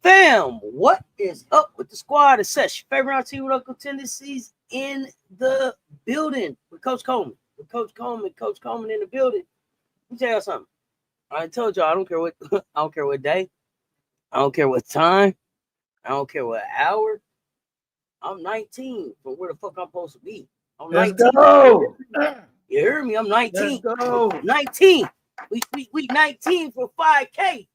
Fam, what is up with the squad? It's Cess, your favorite round team with Uncle Tendencies in the building with Coach Coleman. Coach Coleman in the building. Let me tell you something. I told y'all I don't care what day, I don't care what time, I don't care what hour. I'm 19 from where the fuck I'm supposed to be. I'm 19. Let's go. You hear me? I'm 19. Let's go. 19. We 19 for 5K.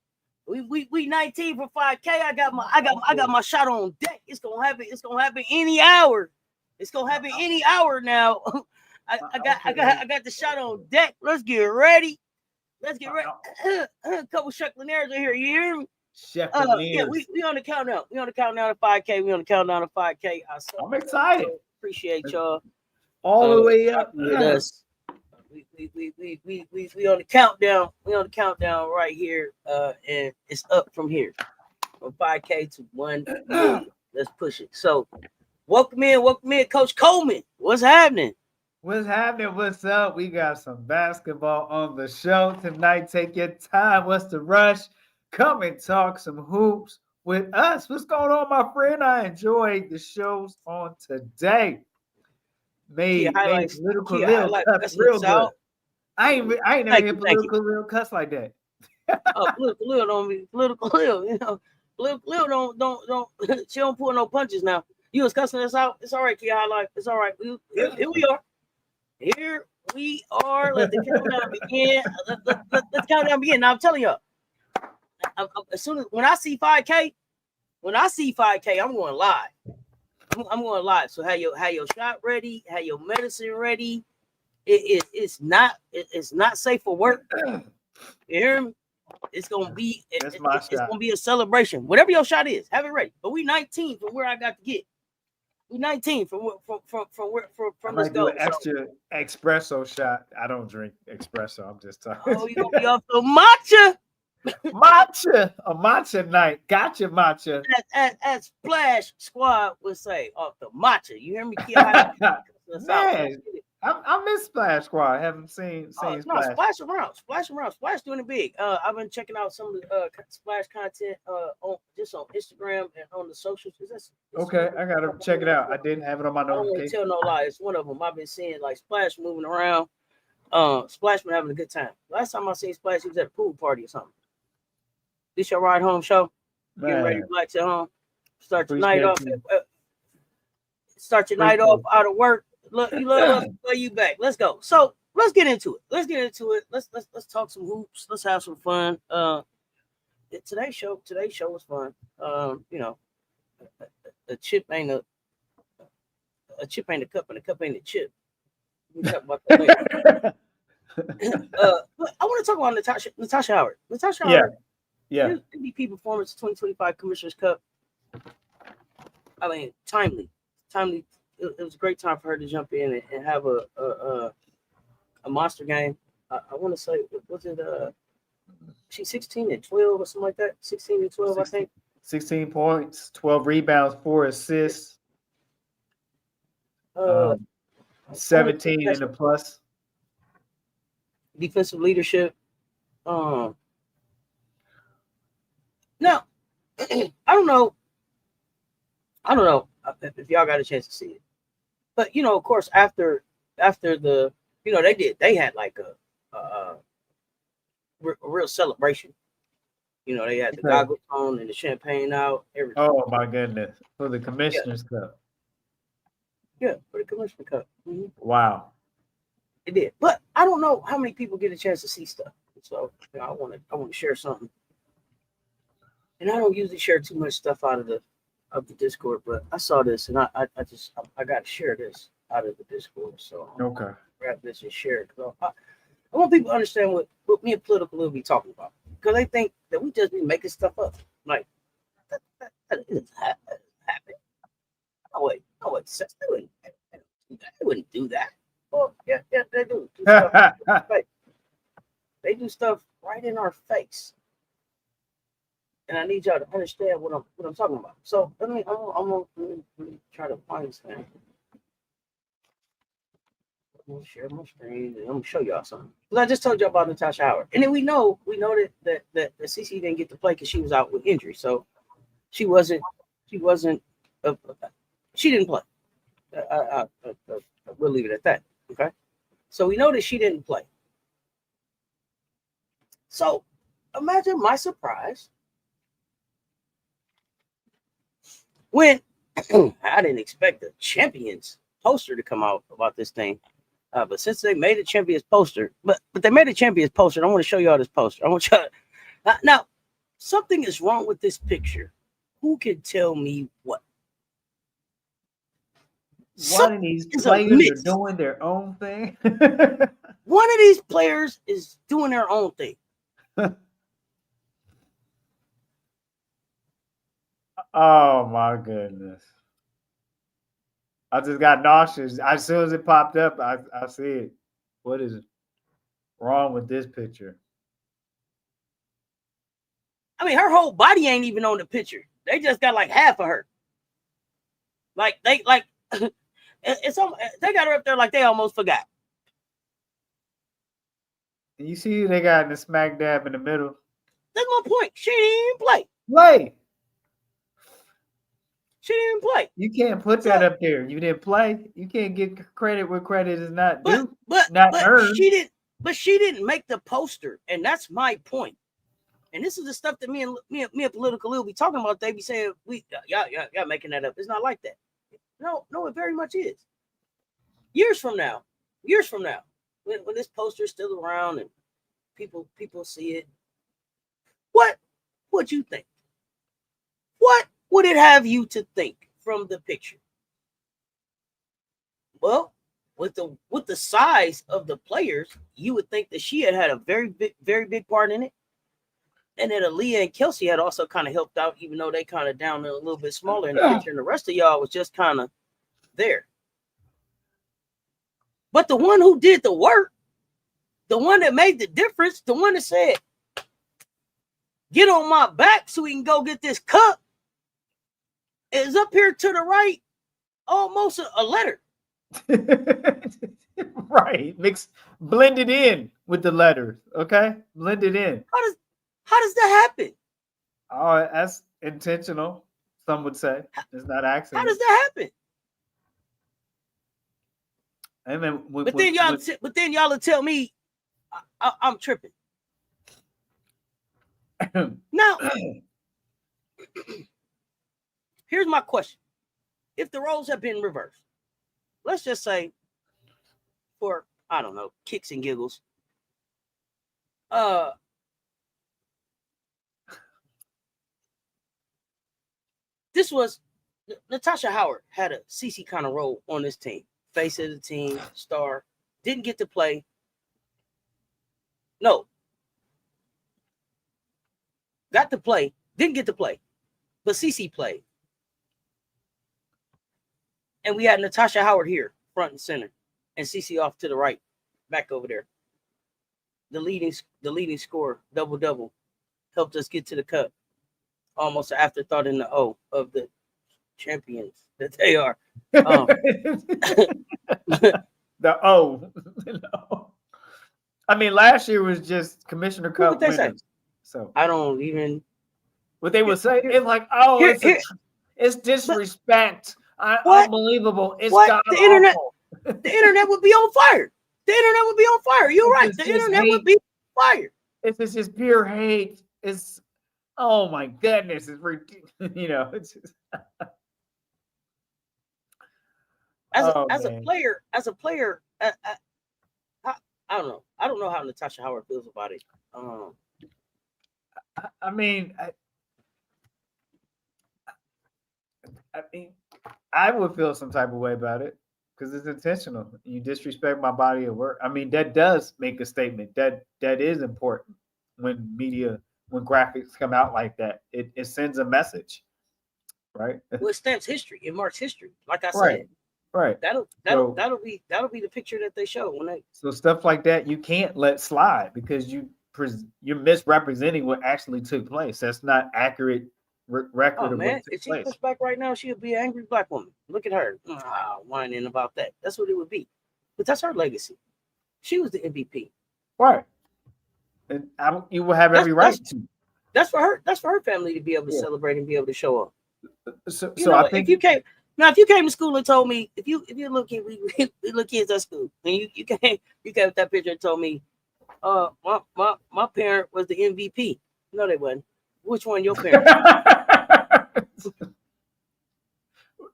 We 19 for 5K. I got my shot on deck. It's gonna happen any hour. It's gonna happen any hour now. I got the shot on deck. Let's get ready. A couple Checklenaires in here. You hear me? Yeah, we on the countdown. We on the countdown to 5K. I'm excited. Appreciate y'all. All the way up with us. We on the countdown. We on the countdown right here. And it's up from here. From 5K to 1 million. Let's push it. So welcome in, Coach Coleman. What's happening? What's up? We got some basketball on the show tonight. Take your time. What's the rush? Come and talk some hoops with us. What's going on, my friend? I enjoyed the shows on today. Made political Lil cuss real good. I ain't never heard political Lil cuss like that. Political Lil don't be political Lil. You know, political Lil don't. She don't pull no punches now. You was cussing us out. It's all right, Key Highlight. It's all right. Here we are. Here we are. Let the countdown begin. Let's countdown begin. Now I'm telling y'all. As soon as when I see 5K, I'm going live. I'm going live. So have your shot ready, have your medicine ready. It's not safe for work. You hear me? It's gonna be gonna be a celebration. Whatever your shot is, have it ready. But we 19 from where I got to get. We 19 from this goal. Extra espresso shot. I don't drink espresso. I'm just talking. Oh, you gonna be off the matcha? A matcha night. Gotcha, matcha. As Splash Squad would say, off the matcha. You hear me? Man, I miss Splash Squad. I haven't seen Splash. No, Splash around. Splash doing it big. I've been checking out some of the Splash content on Instagram and on the socials. Okay, I gotta check it out. I didn't have it on my notification. I don't tell no lie. It's one of them. I've been seeing like Splash moving around. Splash been having a good time. Last time I seen Splash, he was at a pool party or something. This your ride home show? Getting ready to relax at home. Start your night off out of work. Look, you love us, play you back. Let's go. So let's get into it. Let's talk some hoops. Let's have some fun. Today's show was fun. You know, a chip ain't a cup, and a cup ain't a chip. We talk about that later. I want to talk about Natasha Howard. Natasha Howard. Yeah. MVP performance 2025 Commissioner's Cup. I mean, timely. It was a great time for her to jump in and have a monster game. I want to say, was it she's 16 and 12 or something like that? 16 and 12, 16, I think. 16 points, 12 rebounds, 4 assists. 17 in the plus. Defensive leadership. Now, I don't know if y'all got a chance to see it, but you know, of course, after the, you know, they had like a real celebration You know, they had the Okay. goggles on and the champagne out. Everything. Oh my goodness. For the Commissioner's Cup. Yeah, for the Commissioner Cup. Mm-hmm. Wow. It did, but I don't know how many people get a chance to see stuff. So you know, I want to share something, and I don't usually share too much stuff out of the Discord, but I saw this and I got to share this out of the Discord. So I'm Okay. grab this and share it because I want people to understand what me and Political will be talking about, because they think that we just be making stuff up. Like that doesn't happen. No way, they wouldn't do that. Well, yeah, they do. Right. They do stuff right in our face, and I need y'all to understand what I'm talking about. So let me try to find this thing. I'm gonna share my screen and I'm gonna show y'all something. Because I just told y'all about Natasha Howard, and then we know that CC didn't get to play because she was out with injury, so she didn't play. We'll leave it at that. Okay, so we know that she didn't play. So imagine my surprise when I didn't expect the champions poster to come out about this thing. But since they made a champions poster, but they made a champions poster, I want to show y'all this poster. I want y'all now something is wrong with this picture. Who can tell me what? One of these players are doing their own thing. One of these players is doing their own thing. Oh my goodness. I just got nauseous. As soon as it popped up, I see it. What is wrong with this picture? I mean, her whole body ain't even on the picture. They just got like half of her. Like they got her up there like they almost forgot. You see they got in the smack dab in the middle. That's my point. She didn't even play. She didn't even play. You can't put that up there. You didn't play. You can't get credit where credit is not due. But she didn't make the poster, and that's my point. And this is the stuff that me and Political will be talking about. They be saying y'all making that up. It's not like that. No, it very much is. Years from now, when this poster is still around and people see it, what would you think? What would it have you to think from the picture? Well, with the size of the players, you would think that she had a very big part in it, and that Aaliyah and Kelsey had also kind of helped out, even though they kind of down a little bit smaller in the picture, and the rest of y'all was just kind of there. But the one who did the work, the one that made the difference, the one that said, "Get on my back so we can go get this cup," is up here to the right, almost a letter. Right, blended in with the letters. Okay, blended in. How does that happen? Oh, that's intentional. Some would say it's not accident. How does that happen? And then, but then y'all will tell me I'm tripping. Now, here's my question: if the roles have been reversed, let's just say, for I don't know, kicks and giggles, this was Natasha Howard had a CC kind of role on this team. Face of the team, star, didn't get to play. No. Got to play, didn't get to play. But CC played. And we had Natasha Howard here, front and center, and CC off to the right, back over there. The leading scorer, double, helped us get to the cup. Almost an afterthought in the O of the champions that they are. The O. I mean, last year was just Commissioner Cup winners. So I don't even. What they would say is like, "Oh, it's disrespect. Unbelievable. It's god awful." The internet would be on fire. The internet would be on fire. You're right. The internet would be on fire. It's just pure hate. It's Oh my goodness, it's ridiculous. It's just, As oh a man. player, I don't know. I don't know how Natasha Howard feels about it. I mean, I mean, I would feel some type of way about it because it's intentional. You disrespect my body of work. I mean, that does make a statement. That is important when graphics come out like that. It sends a message, right? Well, it stamps history. It marks history. Like I Right, said, right. that'll So be the picture that they show when they. so stuff like that you can't let slide because you're misrepresenting what actually took place. That's not accurate record Oh of what man, took if she place. pushed back right now, she would be an angry black woman. Look at her, whining about that. That's what it would be. But that's her legacy. She was the MVP. Right. And you will have every right to. That's for her. That's for her family to be able to Yeah. celebrate and be able to show up. So I think if you came to school and told me if you little kid, we little kids at school, and you came with that picture and told me, my parent was the MVP. No, they wasn't. Which one your parent?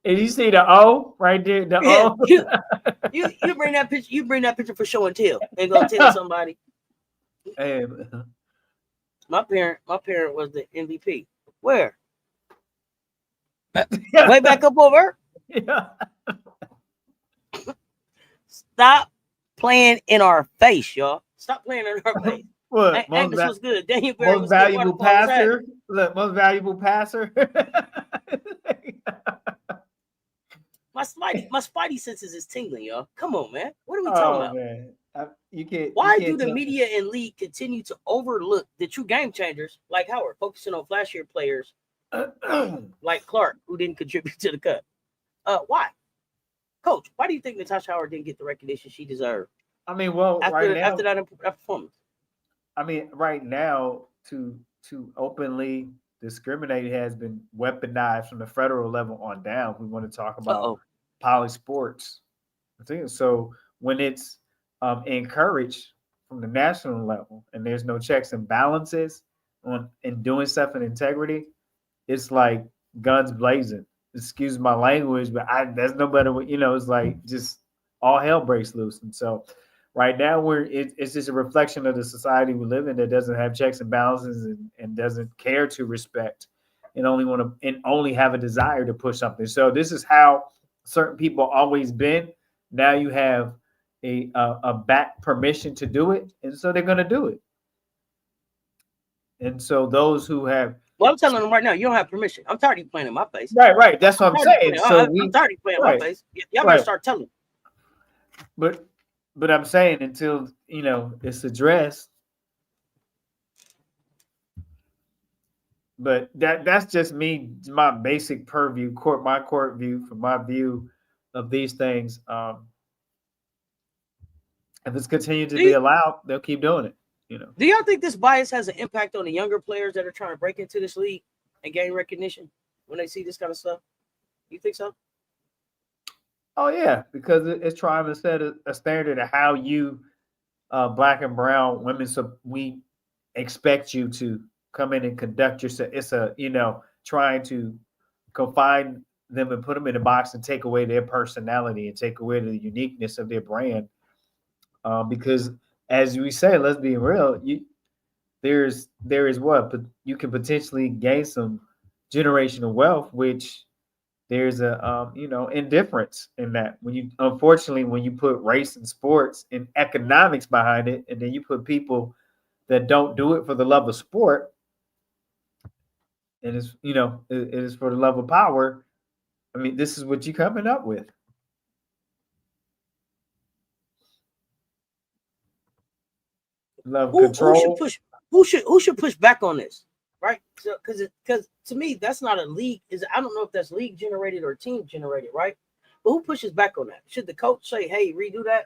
And you see the O right there, the O. You bring that picture. You bring that picture for show and tell, and go tell somebody. Hey, my parent was the MVP. Where? Way back up over. Yeah. Stop playing in our face, y'all. Stop playing in our face. What? Angus was good. Daniel Most Barry was valuable good. passer. Look, most valuable passer. My spidey senses is tingling, y'all. Come on, man. What are we talking about? Man. You can't. Why you can't do the tell media and league continue to overlook the true game changers like Howard, focusing on flashier players like Clark, who didn't contribute to the cut? Why? Coach, why do you think Natasha Howard didn't get the recognition she deserved? I mean, well, after that performance. I mean, right now, to openly discriminate has been weaponized from the federal level on down. We want to talk about poly sports. I think so. When it's encouraged from the national level, and there's no checks and balances on in doing stuff in integrity, it's like guns blazing. Excuse my language, but there's no better way. It's like just all hell breaks loose. And so right now it's just a reflection of the society we live in that doesn't have checks and balances and doesn't care to respect and only have a desire to push something. So this is how certain people always been. Now you have a back permission to do it, and so they're going to do it. And so those who have, well, I'm telling them right now, you don't have permission. I'm tired of you playing in my face. Right. That's what I'm saying. So I'm tired of you playing in my face. Y'all better start telling. But I'm saying until it's addressed. But that's just me, my basic purview, my court view, from my view of these things. If it's continued to be allowed, they'll keep doing it. Do y'all think this bias has an impact on the younger players that are trying to break into this league and gain recognition when they see this kind of stuff? You think so? Oh yeah, because it's trying to set a standard of how you, black and brown women, so we expect you to come in and conduct yourself. It's trying to confine them and put them in a box and take away their personality and take away the uniqueness of their brand. Because as we say, let's be real, there is what, but you can potentially gain some generational wealth, which there's a indifference in that. When you put race and sports and economics behind it, and then you put people that don't do it for the love of sport, and it is for the love of power. I mean, this is what you're coming up with. Love control. Who should push back on this, right? So, because to me, that's not a league. I don't know if that's league generated or team generated, right? But who pushes back on that? Should the coach say, "Hey, redo that"?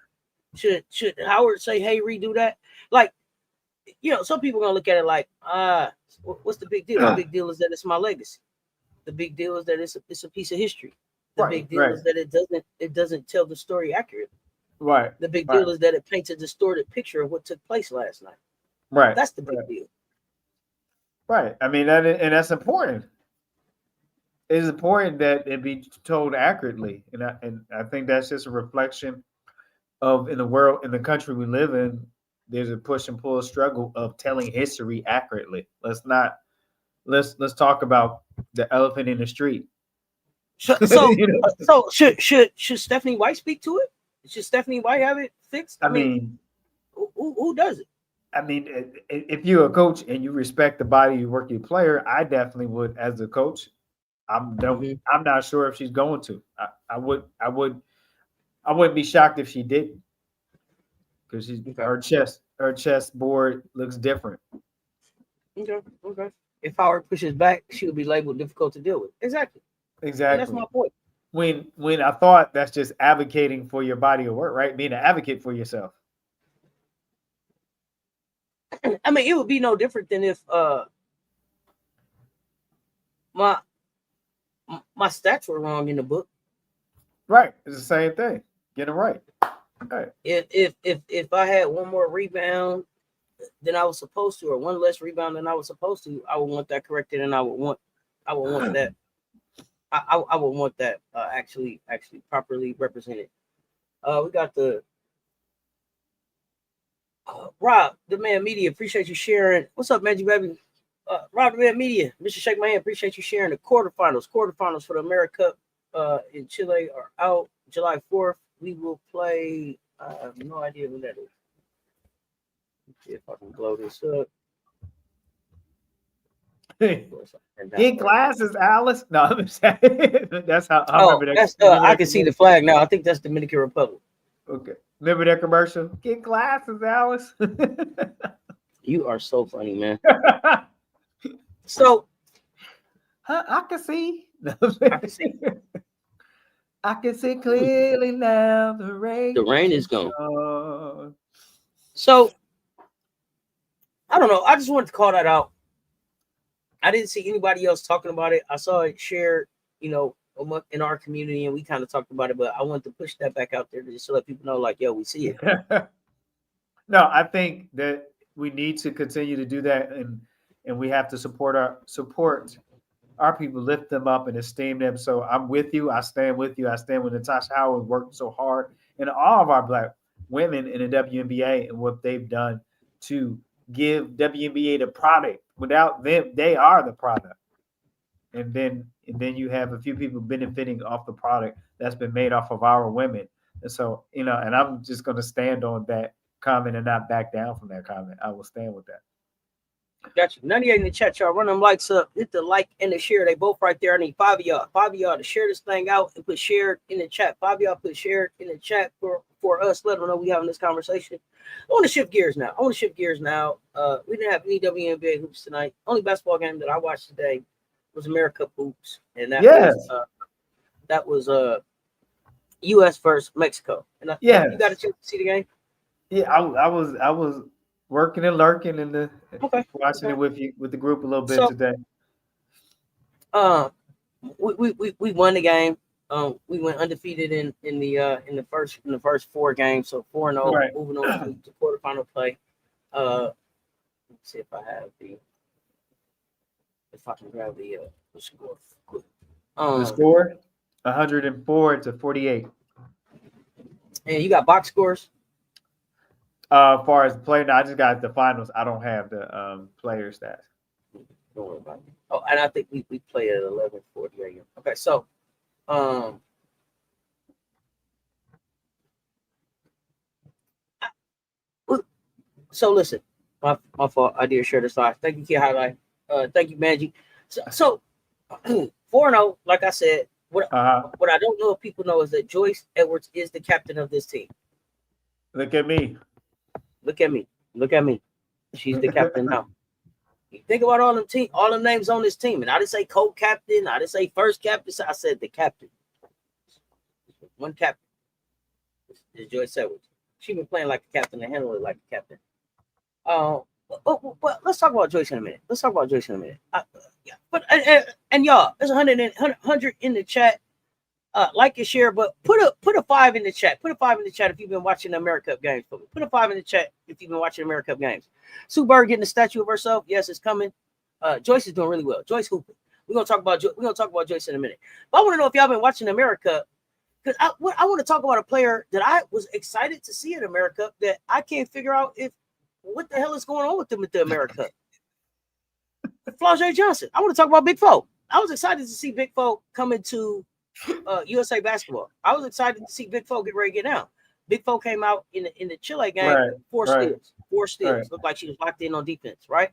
Should Howard say, "Hey, redo that"? Like, some people are gonna look at it like, what's the big deal? The big deal is that it's my legacy. The big deal is that it's a piece of history. The big deal is that it doesn't tell the story accurately. Right. The big deal is that it paints a distorted picture of what took place last night. Right. That's the big deal. Right. I mean, and that's important. It's important that it be told accurately, and I think that's just a reflection of in the country we live in. There's a push and pull struggle of telling history accurately. Let's talk about the elephant in the street. So, You know? so should Stephanie White speak to it? Should Stephanie White have it fixed? I mean, who does it? I mean, if you're a coach and you respect the body you work your player, I definitely would as a coach. I'm not sure if she's going to. I wouldn't be shocked if she didn't, because her chest board looks different. Okay. If Howard pushes back, she would be labeled difficult to deal with. Exactly. And that's my point. When I thought that's just advocating for your body of work, right? Being an advocate for yourself. I mean, it would be no different than if my stats were wrong in the book. Right. It's the same thing. Get it right. Right. If I had one more rebound than I was supposed to, or one less rebound than I was supposed to, I would want that corrected, and I would want that. I would want that actually properly represented. We got the Rob, the Man Media. Appreciate you sharing. What's up, Magic Baby? Rob, the Man Media. Mr. Shake My Hand. Appreciate you sharing the quarterfinals. Quarterfinals for the AmeriCup in Chile are out July 4th. We will play. I have no idea who that is. Let's see if I can blow this up. Get glasses, Alice. No, I'm saying that's how I remember that. I can see the flag now. I think that's Dominican Republic. Okay. Remember that commercial? Get glasses, Alice. You are so funny, man. So I can see. I can see. I can see clearly now. The rain is gone. So I don't know. I just wanted to call that out. I didn't see anybody else talking about it. I saw it shared, in our community, and we kind of talked about it. But I wanted to push that back out there just to let people know, like, yo, we see it. No, I think that we need to continue to do that, and we have to support our people, lift them up and esteem them. So I'm with you. I stand with you. I stand with Natasha Howard, working so hard, and all of our Black women in the WNBA and what they've done to give WNBA the product. Without them, they are the product. And then you have a few people benefiting off the product that's been made off of our women. And so, and I'm just going to stand on that comment and not back down from that comment. I will stand with that. Got you. 98 in the chat, y'all. Run them likes up. Hit the like and the share. They both right there. I need 5 of y'all. 5 of y'all to share this thing out and put share in the chat. 5 of y'all put share in the chat for us. Let them know we having this conversation. I want to shift gears now. We didn't have any WNBA hoops tonight. Only basketball game that I watched today was AmeriCup hoops, and that was U.S. versus Mexico. And you got a chance to see the game? Yeah, I was working and lurking in watching it with the group a little bit today. We won the game. We went undefeated in the first 4 games, so 4-0, right. Moving on to quarterfinal play. Let's see if I can grab the score. The score 104-48. And you got box scores? As far as the player, no, I just got the finals. I don't have the player stats. Don't worry about it. Oh, and I think we play at 11:40 a.m. Okay, so so listen, my fault. I did share this live. Thank you, Key Highlight. Thank you, Magic. So 4-0, like I said. What I don't know if people know is that Joyce Edwards is the captain of this team. Look at me. Look at me. She's the captain now. You think about all them names on this team, and I didn't say co-captain, I didn't say first captain. I said the captain. One captain is Joyce Edwards. She's been playing like a captain and handling it like a captain. But let's talk about Joyce in a minute. But y'all, there's 100 in the chat. Like and share, but put a 5 in the chat. Put a 5 in the chat if you've been watching the AmeriCup games. Put a 5 in the chat if you've been watching the AmeriCup games. Sue Bird getting a statue of herself. Yes, it's coming. Joyce is doing really well. Joyce hooping. We're gonna talk about Joyce in a minute. But I want to know if y'all been watching AmeriCup, because I want to talk about a player that I was excited to see in AmeriCup that I can't figure out what the hell is going on with them at the AmeriCup. Flau'jae Johnson. I want to talk about Big Fo. I was excited to see Big Fo come into USA basketball. I was excited to see Big Fo get ready to get out. Big Fo came out in the Chile game, Right, four right, steals. 4 steals. right. Looked like she was locked in on defense, right?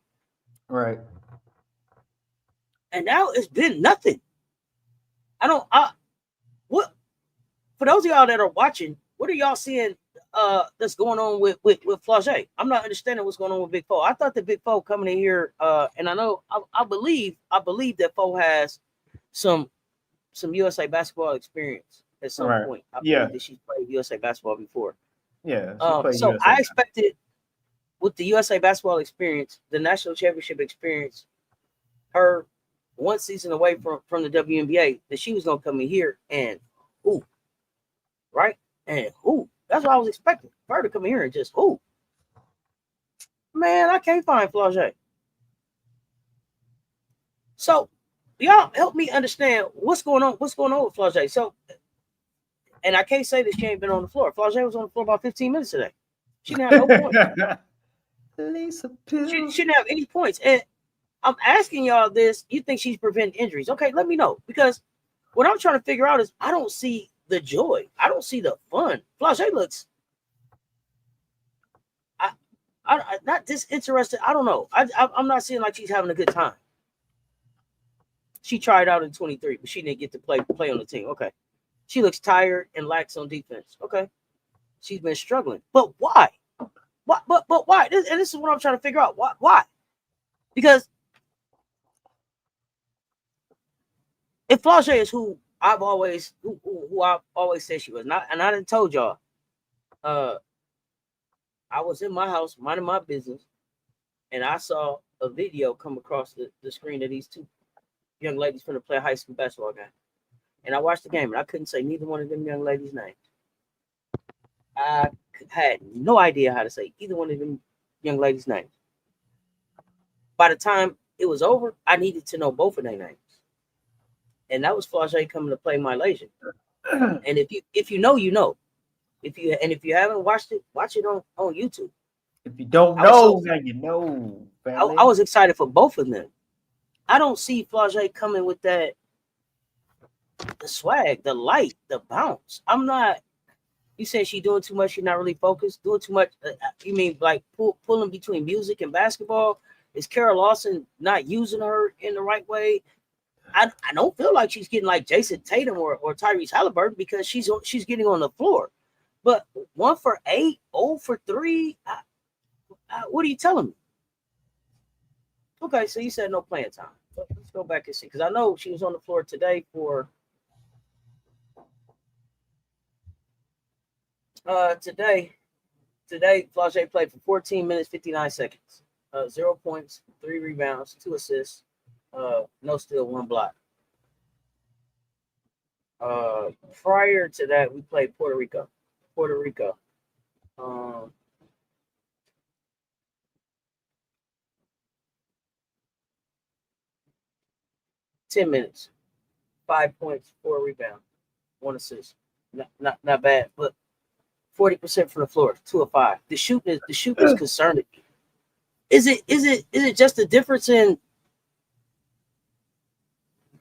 Right. And now it's been nothing. What, for those of y'all that are watching, what are y'all seeing that's going on with Flau'jae? I'm not understanding what's going on with Big Fo. I thought that Big Fo coming in here, and I know I believe that Fo has some USA basketball experience at some point. I believe that she's played USA basketball before. Yeah. So USA I expected with the USA basketball experience, the national championship experience, her one season away from the WNBA, that she was gonna come in here and right? And that's what I was expecting. For her to come in here and just man, I can't find Flau'jae. So y'all help me understand what's going on with Flau'jae. So, and I can't say that she ain't been on the floor. Flau'jae was on the floor about 15 minutes today. She didn't have no points. She didn't have any points. And I'm asking y'all this. You think she's preventing injuries? Okay, let me know. Because what I'm trying to figure out is I don't see the joy. I don't see the fun. Flau'jae looks I not disinterested. I don't know. I'm not seeing like she's having a good time. She tried out in 23, but she didn't get to play on the team. Okay. She looks tired and lacks on defense. Okay. She's been struggling. But why? But why? And this is what I'm trying to figure out. Why? Because if Flau'jae is who I've always said she was, and I done told y'all, I was in my house minding my business, and I saw a video come across the screen of these two young ladies going to play a high school basketball game. And I watched the game, and I couldn't say neither one of them young ladies' names. I had no idea how to say either one of them young ladies' names. By the time it was over, I needed to know both of their names. And that was Flau'jae coming to play Malaysian. And if you know, you know. If you haven't watched it, watch it on YouTube. If you don't know, now you know. I was excited for both of them. I don't see Flau'jae coming with the swag, the light, the bounce. I'm not. You said she's doing too much. She's not really focused. Doing too much. You mean like pulling between music and basketball? Is Kara Lawson not using her in the right way? I don't feel like she's getting like Jason Tatum or Tyrese Halliburton because she's getting on the floor. But 1 for 8, 0 for 3. What are you telling me? Okay, so you said no playing time. Let's go back and see, because I know she was on the floor today for today Flau'jae played for 14 minutes 59 seconds. 0 points, 3 rebounds, 2 assists, no steal, 1 block. Prior to that, we played Puerto Rico. 10 minutes, 5 points, 4 rebounds, 1 assist. Not bad, but 40% from the floor, 2 of 5. The shooting is concerning. Is it just a difference in?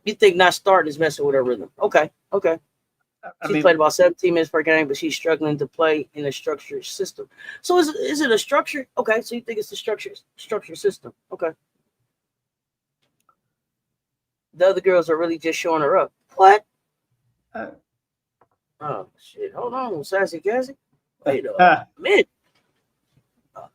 You think not starting is messing with her rhythm? Okay. She played about 17 minutes per game, but she's struggling to play in a structured system. So is it a structure? Okay, so you think it's a structured system? Okay. The other girls are really just showing her up. What? Oh shit! Hold on, Sassy Cassie. Wait a minute.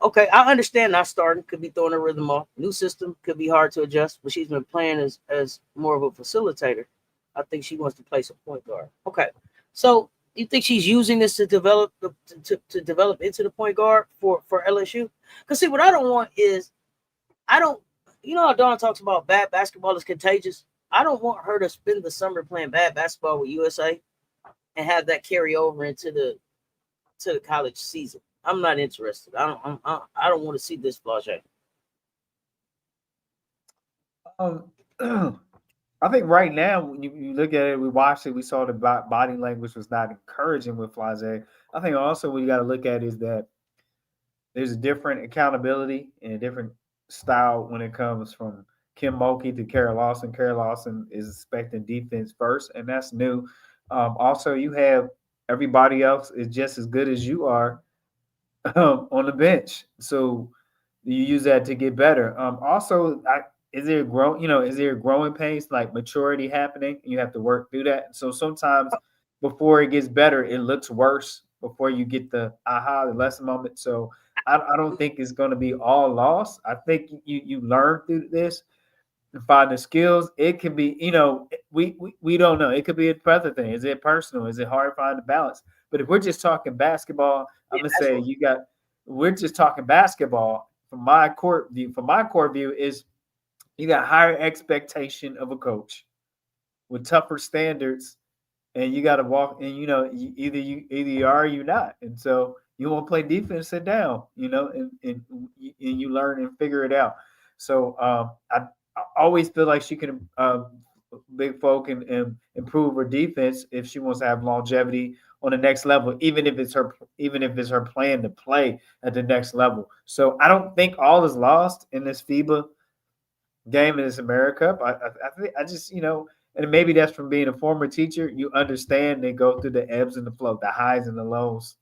Okay, I understand not starting. Could be throwing her rhythm off. New system could be hard to adjust, but she's been playing as more of a facilitator. I think she wants to play some point guard. Okay, so you think she's using this to develop to develop into the point guard for LSU? Because see, what I don't want is you know how Dawn talks about bad basketball is contagious. I don't want her to spend the summer playing bad basketball with USA and have that carry over into the college season. I'm not interested. I don't want to see this Flau'jae. I think right now, when you look at it, we watched it, we saw the body language was not encouraging with Flau'jae. I think also what you got to look at is that there's a different accountability and a different style when it comes from Kim Mulkey to Kara Lawson. Kara Lawson is expecting defense first, and that's new. Also, you have everybody else is just as good as you are on the bench, so you use that to get better. Also, is there is there a growing pace, like maturity happening? You have to work through that. So sometimes before it gets better, it looks worse before you get the the lesson moment. So I don't think it's going to be all lost. I think you learn through this and find the skills. It can be, we don't know. It could be a weather thing. Is it personal? Is it hard to find the balance? But if we're just talking basketball, I'm gonna say we're just talking basketball. From my core view is you got higher expectation of a coach with tougher standards, and you got to walk. And either you are or you not. And so you want to play defense, sit down. And you learn and figure it out. So I always feel like she can big folk and improve her defense if she wants to have longevity on the next level, even if it's her plan to play at the next level. So I don't think all is lost in this FIBA game in this AmeriCup. I just and maybe that's from being a former teacher. You understand they go through the ebbs and the flow, the highs and the lows,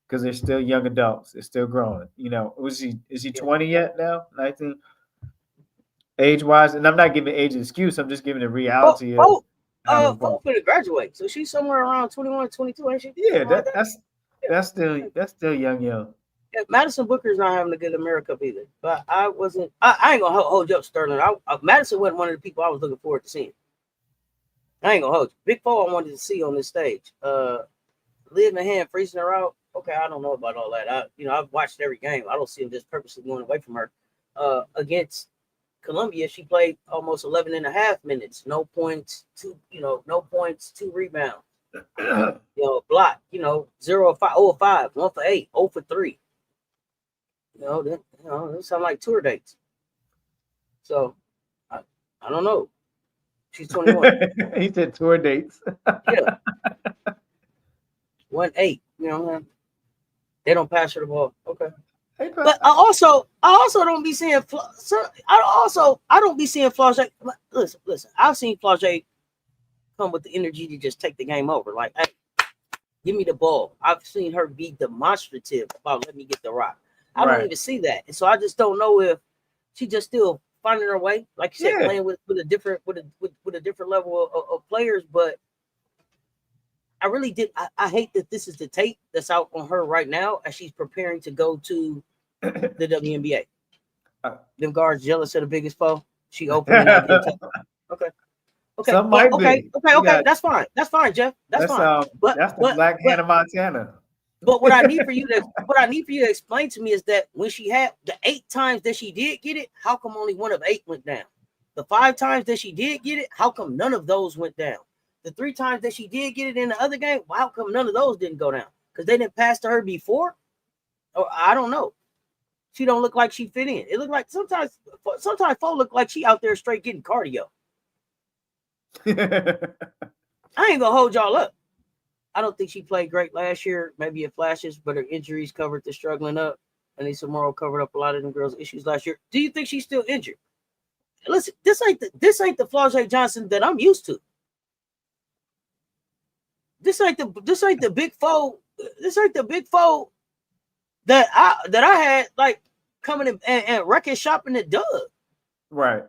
because they're still young adults. They're still growing. Is he 20 yet now? 19? Age wise, and I'm not giving age an excuse. I'm just giving the reality of. Going to graduate, so she's somewhere around 21, 22, ain't she? Yeah, that's still young. Yeah, Madison Booker's not having a good AmeriCup either. But I wasn't. I ain't gonna hold you up, Sterling. Madison wasn't one of the people I was looking forward to seeing. I ain't gonna hold you. Big four I wanted to see on this stage. Liv in the hand, freezing her out. Okay, I don't know about all that. I've watched every game. I don't see him just purposely going away from her. Against Columbia, she played almost 11 and a half minutes. No points, two rebounds. Block, 0 of 5, 0 of 5, 1 for 8, 0 for 3. Those sound like tour dates. So I don't know. She's 21. He said tour dates. Yeah. 1-8. They don't pass her the ball. Okay. But I also don't be seeing. I don't be seeing Flau'jae. Listen. I've seen Flau'jae come with the energy to just take the game over. Like, hey, give me the ball. I've seen her be demonstrative about let me get the rock. I don't even see that, and so I just don't know if she just still finding her way. Like you said, playing with a different level of players. But I really did. I hate that this is the tape that's out on her right now as she's preparing to go to the WNBA. Them guards jealous of the biggest foe. She opened up. Okay. That's fine. That's fine, Jeff. That's fine. That's the Black Hannah Montana. But what I need for you to explain to me is that when she had the 8 times that she did get it, how come only 1 of 8 went down? The 5 times that she did get it, how come none of those went down? The 3 times that she did get it in the other game, well, how come none of those didn't go down? Because they didn't pass to her before? Or I don't know. She don't look like she fit in. It looked like sometimes folks look like she out there straight getting cardio. I ain't gonna hold y'all up. I don't think she played great last year. Maybe it flashes, but her injuries covered the struggling up. And Samoro covered up a lot of them girls' issues last year. Do you think she's still injured? Listen, this ain't the Flau'jae Johnson that I'm used to. This ain't the big foe. This ain't the big foe that I had like coming and wrecking shop in the dub. Right.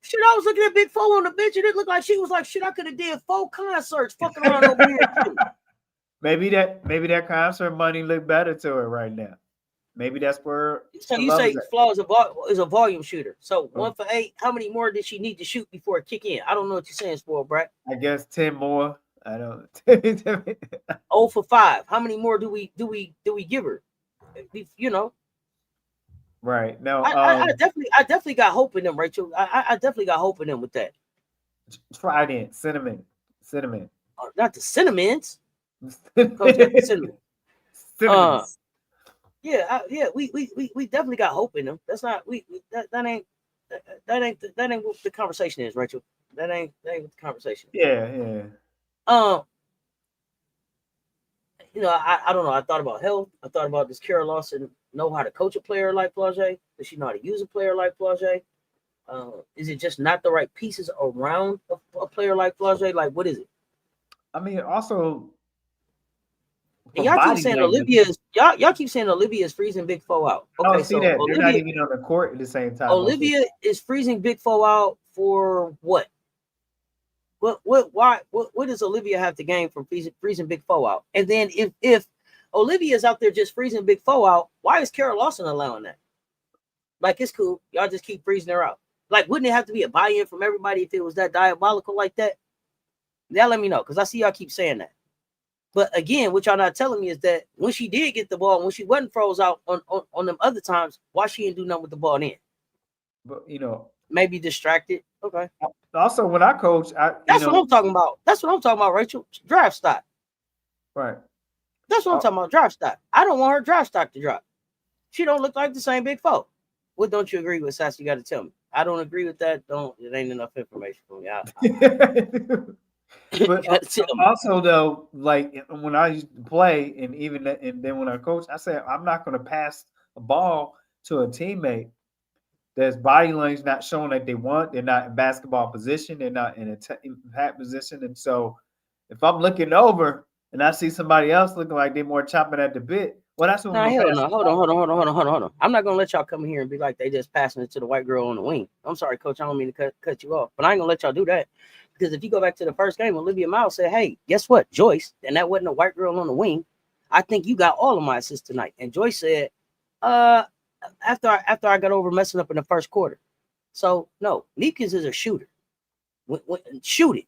Shit, I was looking at Big Foe on the bench, and it looked like she was like, shit, I could have did 4 concerts fucking around over here too. Maybe that concert money look better to her right now. Maybe that's where. So you say Flaw is a volume shooter. So 1 for 8. How many more did she need to shoot before it kick in? I don't know what you're saying, Spoil Brat. I guess 10 more. I don't. 0 for 5. How many more do we give her? Right. No, I definitely got hope in them, Rachel. I definitely got hope in them with that. Trident, cinnamon. Not the cinnamons. Cinnamon. Yeah, we definitely got hope in them. That's not that ain't that ain't what the conversation is, Rachel. That ain't what the conversation is. Yeah. I don't know. I thought about health. I thought about, does Kara Lawson know how to coach a player like Flau'jae? Does she know how to use a player like Flau'jae? Is it just not the right pieces around a player like Flau'jae? Like, what is it? I mean, also, and y'all keep saying y'all keep saying Olivia is freezing Big Foe out. Okay, see that they're not even on the court at the same time. Olivia is freezing Big Foe out for what? What does Olivia have to gain from freezing Big Foe out? And then if Olivia is out there just freezing Big Foe out, why is Kara Lawson allowing that? Like, it's cool. Y'all just keep freezing her out. Like, wouldn't it have to be a buy-in from everybody if it was that diabolical like that? Y'all let me know, because I see y'all keep saying that. But again, what y'all not telling me is that when she did get the ball, when she wasn't froze out on them other times, why she didn't do nothing with the ball then? But maybe distracted. Okay. Also, when I coach, that's what I'm talking about. That's what I'm talking about, Rachel. Draft stock. Right. That's what I'm talking about. Draft stock. I don't want her draft stock to drop. She don't look like the same Big Foe. What don't you agree with, Sass? You got to tell me. I don't agree with that. It ain't enough information for me. But also, though, like when I used to play, and then when I coach, I said I'm not going to pass a ball to a teammate that's body language not showing that they want. They're not in basketball position. They're not in impact position. And so, if I'm looking over and I see somebody else looking like they're more chopping at the bit, well, that's what. Hell no. Hold on. I'm not gonna let y'all come here and be like they just passing it to the white girl on the wing. I'm sorry, coach. I don't mean to cut you off, but I ain't gonna let y'all do that. Because if you go back to the first game, Olivia Miles said, "Hey, guess what, Joyce?" And that wasn't a white girl on the wing. I think you got all of my assists tonight. And Joyce said, after I got over messing up in the first quarter. So no, Neekins is a shooter. Shoot it.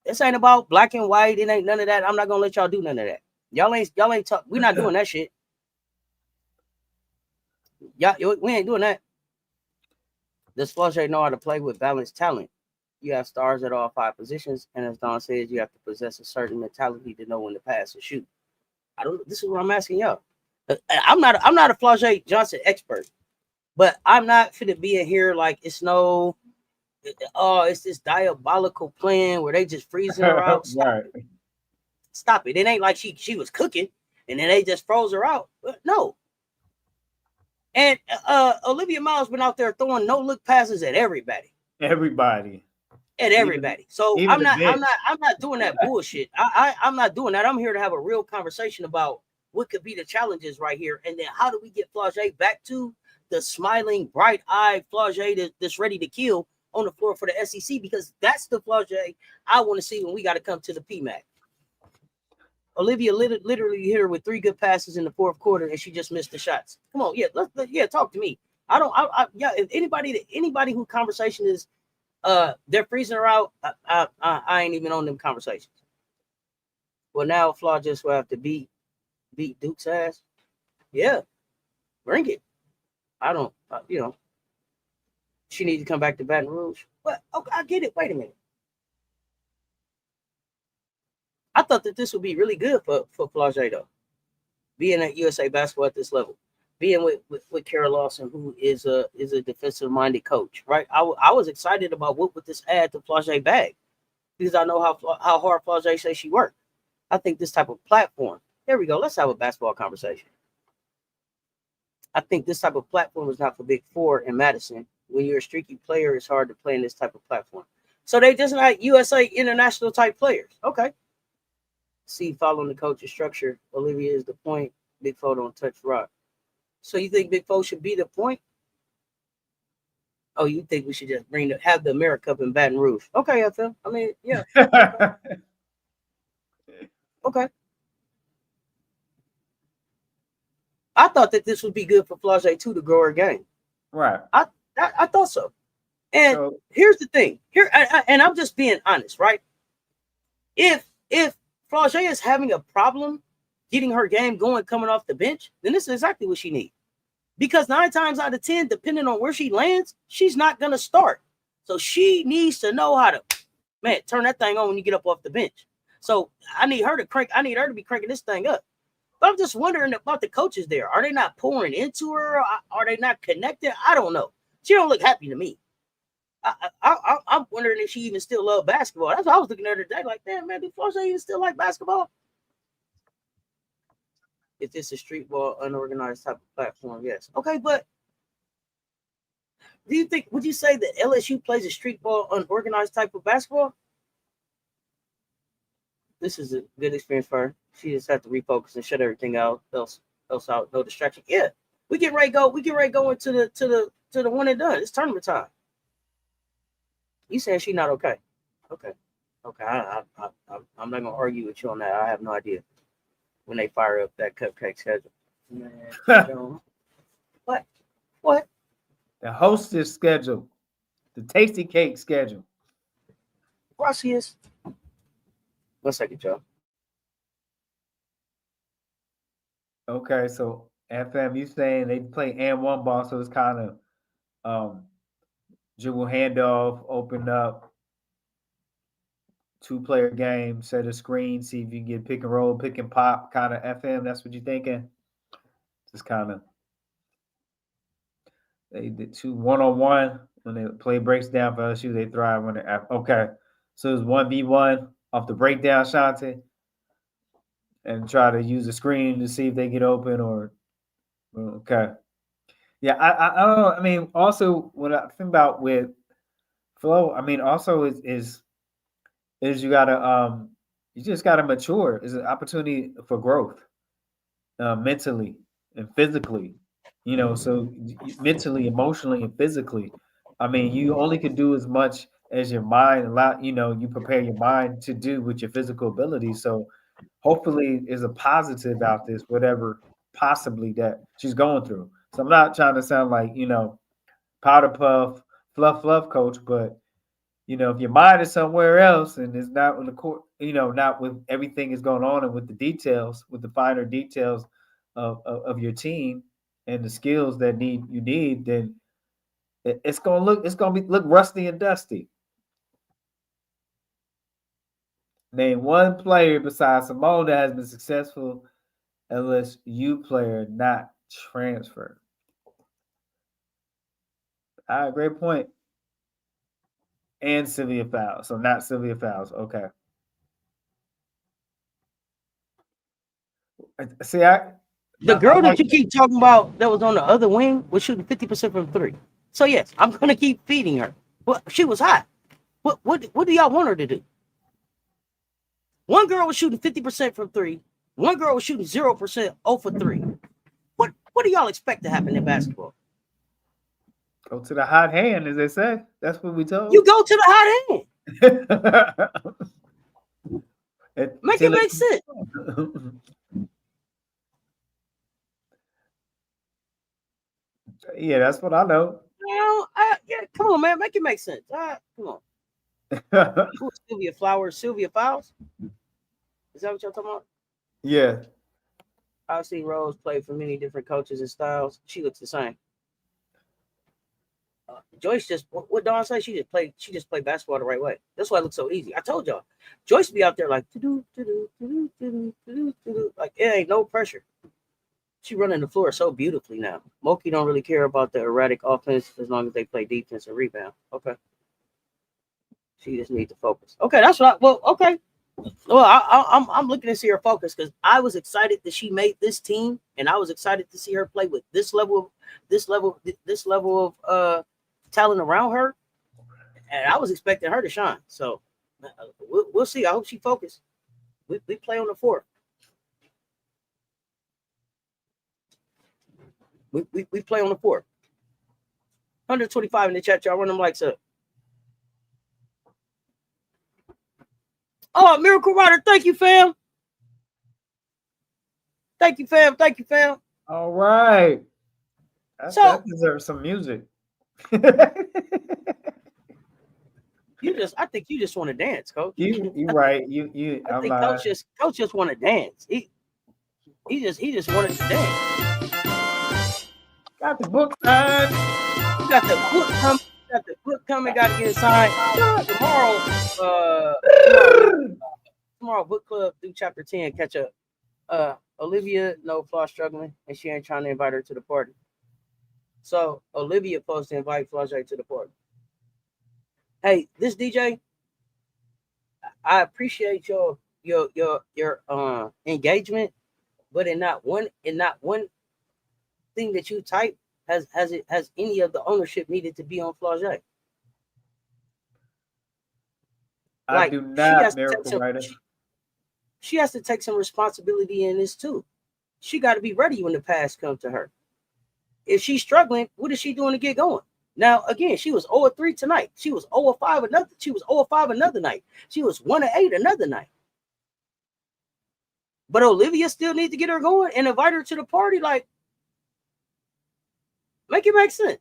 This ain't about black and white. It ain't none of that. I'm not gonna let y'all do none of that. Y'all ain't talk. We're not doing that shit. We ain't doing that. Does Flau'jae know how to play with balanced talent? You have stars at all 5 positions, and as Don says, you have to possess a certain mentality to know when to pass and shoot. I don't. This is what I'm asking y'all. I'm not a Flau'jae Johnson expert, but I'm not finna be in here like it's this diabolical plan where they just freezing her out. Stop it. It ain't like she was cooking and then they just froze her out. No. And Olivia Miles been out there throwing no look passes at everybody. So I'm not doing that bullshit. I'm not doing that. I'm here to have a real conversation about what could be the challenges right here, and then how do we get Flau'jae back to the smiling, bright-eyed Flau'jae that's ready to kill on the floor for the SEC, because that's the Flau'jae I want to see when we got to come to the PMAC. Olivia literally hit her with 3 good passes in the fourth quarter, and she just missed the shots. Come on, talk to me. If anybody who conversation is they're freezing her out, I ain't even on them conversations. Well, now Flau'jae just will have to beat Duke's ass. Yeah, bring it. I don't, she needs to come back to Baton Rouge. But okay, I get it. Wait a minute. I thought that this would be really good for Flau'jae, though. Being at USA Basketball at this level, being with Kara Lawson, who is a defensive-minded coach, right? I was excited about what would this add to Flau'jae bag, because I know how hard Flau'jae says she worked. I think this type of platform. There we go. Let's have a basketball conversation. I think this type of platform is not for Big Four in Madison. When you're a streaky player, it's hard to play in this type of platform. So they just like USA international type players. Okay. See, following the coach's structure, Olivia is the point. Big Foe don't touch rock. So you think Big Foe should be the point? Oh, you think we should just have the AmeriCup in Baton Rouge? Okay, FL. I mean, yeah. Okay. I thought that this would be good for Flau'jae too to grow her game. Right. I thought so. And here's the thing. And I'm just being honest, right? If Flau'jae is having a problem getting her game going coming off the bench, then this is exactly what she needs. Because 9 times out of 10, depending on where she lands, she's not going to start. So she needs to know how to, turn that thing on when you get up off the bench. So I need her to be cranking this thing up. But I'm just wondering about the coaches there. Are they not pouring into her? Are they not connected? I don't know. She don't look happy to me. I'm wondering if she even still loves basketball. That's what I was looking at her today. Like, damn, man, do Flau'jae even still like basketball? If it's a street ball, unorganized type of platform, yes. Okay, but would you say that LSU plays a street ball, unorganized type of basketball? This is a good experience for her. She just had to refocus and shut everything else out. No distraction. Yeah, we get ready to go. We get ready to go into the one and done. It's tournament time. You saying she not okay? Okay. I'm not gonna argue with you on that. I have no idea when they fire up that cupcake schedule. Man, what? The hostess schedule, the tasty cake schedule. Gracias. 1 second, y'all. Okay, so FM, you saying they play and one ball, so it's kind of dribble handoff, open up, 2-player game, set a screen, see if you can get pick and roll, pick and pop, kind of FM. That's what you're thinking. Just kind of they did 2 1-on-1 when the play breaks down for LSU. They thrive when they're okay. So it's 1v1 off the breakdown, Shanti, and try to use the screen to see if they get open or okay. Yeah, I don't know. I mean, also what I think about with Flo, I mean, also is you gotta you just gotta mature. It's an opportunity for growth, mentally and physically. You know, so mentally, emotionally, and physically. I mean, you only can do as much as your mind allow. You know, you prepare your mind to do with your physical ability. So, hopefully, is a positive out this whatever possibly that she's going through. So I'm not trying to sound like powder puff, fluff, coach, but if your mind is somewhere else and it's not in the court, not with everything is going on and with the details, with the finer details of your team and the skills that you need, then it's gonna look rusty and dusty. Name one player besides Simone that has been successful LSU player not transferred. All right, great point. And Sylvia Fowles. So not Sylvia Fowles. Okay. See, the girl that you keep talking about that was on the other wing was shooting 50% from 3. So yes, I'm gonna keep feeding her. Well, she was hot. What do y'all want her to do? One girl was shooting 50% from 3. One girl was shooting 0%, 0 for 3. What do y'all expect to happen in basketball? Go to the hot hand, as they say. That's what we told. You go to the hot hand. Make it make sense. Yeah, that's what I know. Yeah, come on, man. Make it make sense. Come on. Who's Sylvia Flowers? Sylvia Fowles? Is that what y'all talking about? Yeah. I've seen Rose play for many different coaches and styles. She looks the same. Joyce just what Dawn say? She just played basketball the right way. That's why it looks so easy. I told y'all. Joyce be out there like like it ain't no pressure. She running the floor so beautifully now. Moki don't really care about the erratic offense as long as they play defense and rebound. Okay. She just needs to focus. Okay, that's right. Well, okay. Well, I'm looking to see her focus because I was excited that she made this team, and I was excited to see her play with this level of talent around her, and I was expecting her to shine. So we'll see. I hope she focused. We play on the 4th. We play on the 4th. 125 in the chat, y'all. Run them likes up. Oh, Miracle Rider, thank you, fam. Thank you, fam. All right. That deserves some music. I think you just want to dance, Coach. You right. I think Coach just want to dance. He just wanted to dance. Got the book signed. You got the book coming. Got the book coming. Got to get it signed tomorrow. Book club through chapter 10. Catch up. Olivia, no flaw struggling, and she ain't trying to invite her to the party. So Olivia supposed to invite Flau'jae to the party. Hey, this DJ, I appreciate your engagement, but in not one thing that you type has any of the ownership needed to be on Flau'jae. I do not, Miracle Writer. She has to take some responsibility in this too. She got to be ready when the pass comes to her. If she's struggling, what is she doing to get going? Now, again, she was 0-3 tonight. She was 0-5 another. She was 0-5 another night. She was 1-8 another night. But Olivia still needs to get her going and invite her to the party. Like, make it make sense.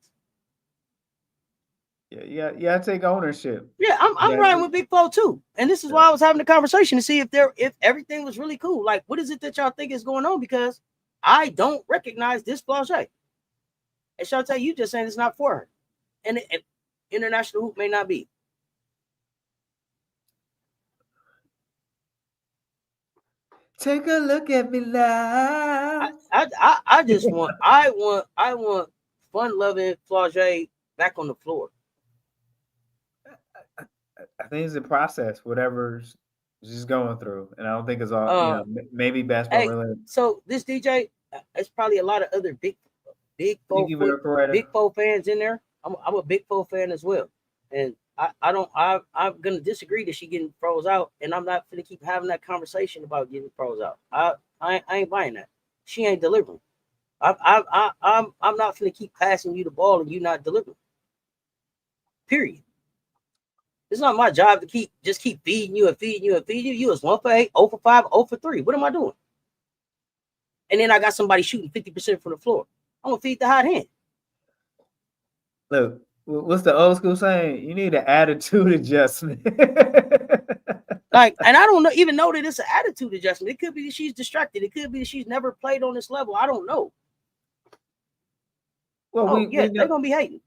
Yeah, you gotta take ownership. Yeah, I'm riding with Big Flo too, and this is why I was having the conversation to see if everything was really cool. Like, what is it that y'all think is going on? Because I don't recognize this Flau'jae. And Shantae, you just saying it's not for her, and international hoop may not be. Take a look at me now. I just want fun loving Flau'jae back on the floor. I think it's a process, whatever she's going through, and I don't think it's all maybe basketball related. So this DJ, it's probably a lot of other big Flo fans in there. I'm a Big Flo fan as well, and I'm gonna disagree that she getting froze out, and I'm not gonna keep having that conversation about getting froze out. I ain't buying that. She ain't delivering. I'm not gonna keep passing you the ball and you not delivering. Period. It's not my job to keep feeding you and feeding you and feeding you. You was 1-for-8, 0-for-5, 0-for-3. What am I doing? And then I got somebody shooting 50% from the floor. I'm gonna feed the hot hand. Look, what's the old school saying? You need an attitude adjustment. Like, and I don't even know that it's an attitude adjustment. It could be that she's distracted. It could be that she's never played on this level. I don't know. Well, they're gonna be hating.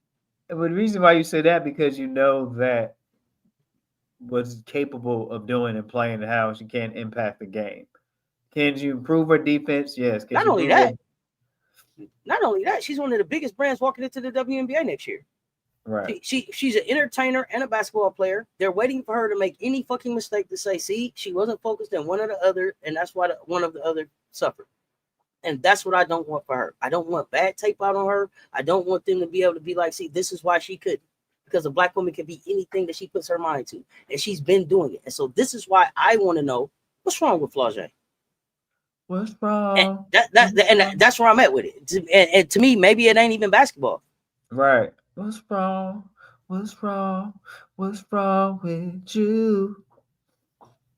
But the reason why you say that, because you know that what's capable of doing and playing and how she can impact the game. Can you improve her defense? Yes. Not only that, she's one of the biggest brands walking into the WNBA next year. Right. She's an entertainer and a basketball player. They're waiting for her to make any fucking mistake to say, see, she wasn't focused on one or the other, and that's why one of the other suffered. And that's what I don't want for her. I don't want bad tape out on her. I don't want them to be able to be like, see, this is why she couldn't. Because a black woman can be anything that she puts her mind to. And she's been doing it. And so this is why I want to know what's wrong with Flau'jae. What's wrong? And that's where I'm at with it. And to me, maybe it ain't even basketball. Right. What's wrong? What's wrong? What's wrong with you?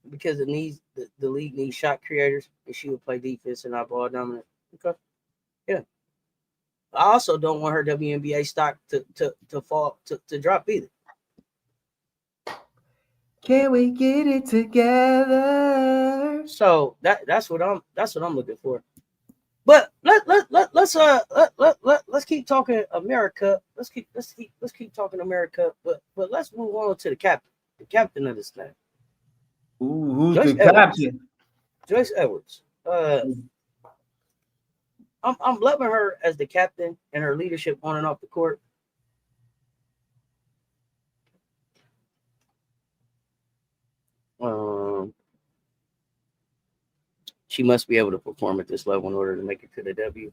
Because it needs the league needs shot creators, and she would play defense and not ball dominant. Okay. Yeah. I also don't want her WNBA stock to fall to drop either. Can we get it together? So that's what I'm looking for. But let's keep talking AmeriCup. Let's keep talking AmeriCup. But let's move on to the captain of this thing. Ooh, who's Joyce the captain? Joyce Edwards. I'm loving her as the captain and her leadership on and off the court. She must be able to perform at this level in order to make it to the W.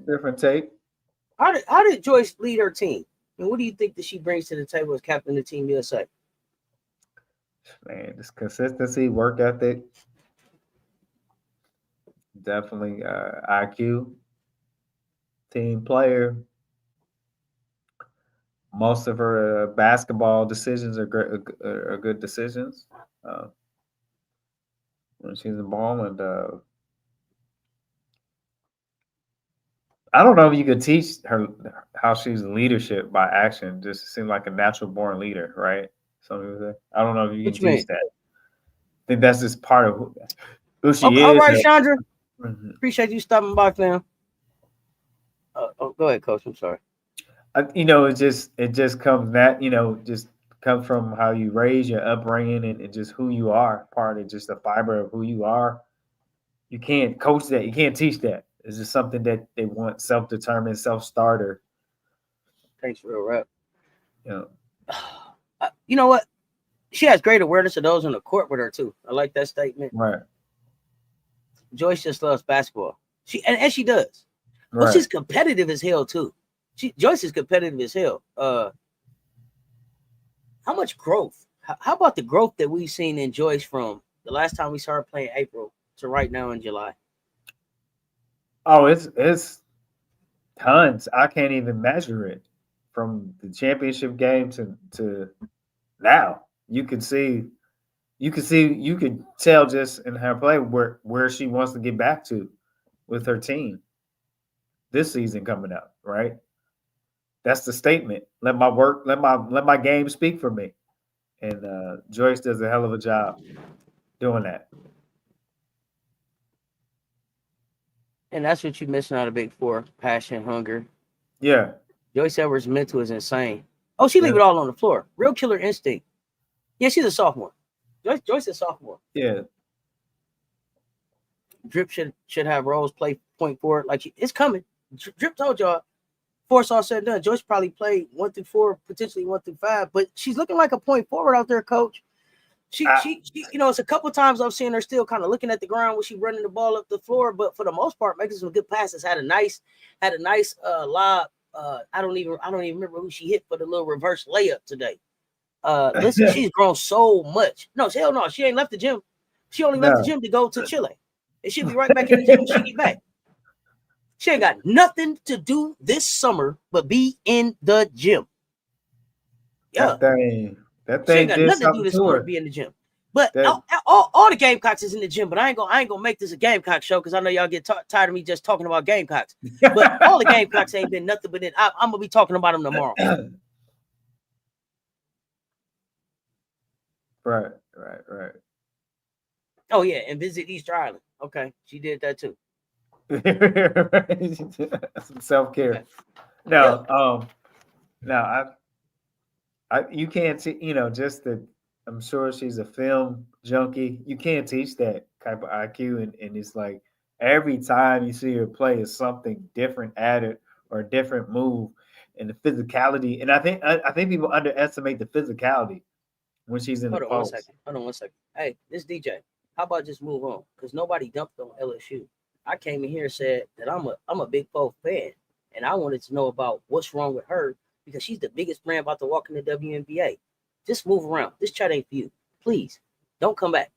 Different take. How did Joyce lead her team? And what do you think that she brings to the table as captain of Team USA? Man, just consistency, work ethic, definitely IQ, team player. Most of her basketball decisions are good decisions when she's involved. And I don't know if you could teach her how she's leadership by action. Just seems like a natural born leader, right? I don't know if you can teach that. I think that's just part of who she is. All right, Chandra. Mm-hmm. Appreciate you stopping by, fam. Go ahead, Coach. I'm sorry. It just comes that just comes from how you raise, your upbringing, and just who you are. Part of just the fiber of who you are. You can't coach that. You can't teach that. Is it something that they want self-determined, self-starter? Thanks for real rap. You You know what? She has great awareness of those on the court with her too. I like that statement. right. Joyce just loves basketball. And she does. Right. But she's competitive as hell too. Joyce is competitive as hell. How much growth? How about the growth that we've seen in Joyce from the last time we saw her play in April to right now in July? Oh, it's tons. I can't even measure it from the championship game to now. You could tell just in her play where she wants to get back to with her team this season coming up, right? That's the statement. Let my game speak for me. And Joyce does a hell of a job doing that. And that's what you're missing out of Big Four: passion, hunger. Yeah. Joyce Edwards' mental is insane. Oh, she leave it all on the floor. Real killer instinct. Yeah, she's a sophomore. Joyce is a sophomore. Yeah. Drip should have Rose play point forward. Like it's coming. Drip told y'all, before it's all said and done, Joyce probably played 1 through 4, potentially 1 through 5, but she's looking like a point forward out there, coach. She it's a couple times I've seen her still kind of looking at the ground when she running the ball up the floor, but for the most part, making some good passes. Had a nice lob. I don't even remember who she hit for the little reverse layup today. Listen, she's grown so much. No, hell no, she ain't left the gym. She only left the gym to go to Chile. And she'll be right back in the gym when she get back. She ain't got nothing to do this summer but be in the gym. Yeah. That thing got did nothing to do something this to summer her. to be in the gym. But all the Gamecocks is in the gym, but I ain't gonna make this a Gamecock show because I know y'all get tired of me just talking about Gamecocks. But all the Gamecocks ain't been nothing but it. I'm gonna be talking about them tomorrow. Right. Oh yeah, and visit Easter Island. Okay, she did that too. Some self-care. Okay. No, you can't see, just that. I'm sure she's a film junkie. You can't teach that type of IQ, and it's like every time you see her play is something different added or a different move, and the physicality. And I think people underestimate the physicality when she's in the post. Hold on one second. Hey, this DJ, how about just move on? Because nobody dumped on LSU. I came in here and said that I'm a Big 4 fan, and I wanted to know about what's wrong with her because she's the biggest brand about to walk in the WNBA. Just move around. This chat ain't for you. Please, don't come back.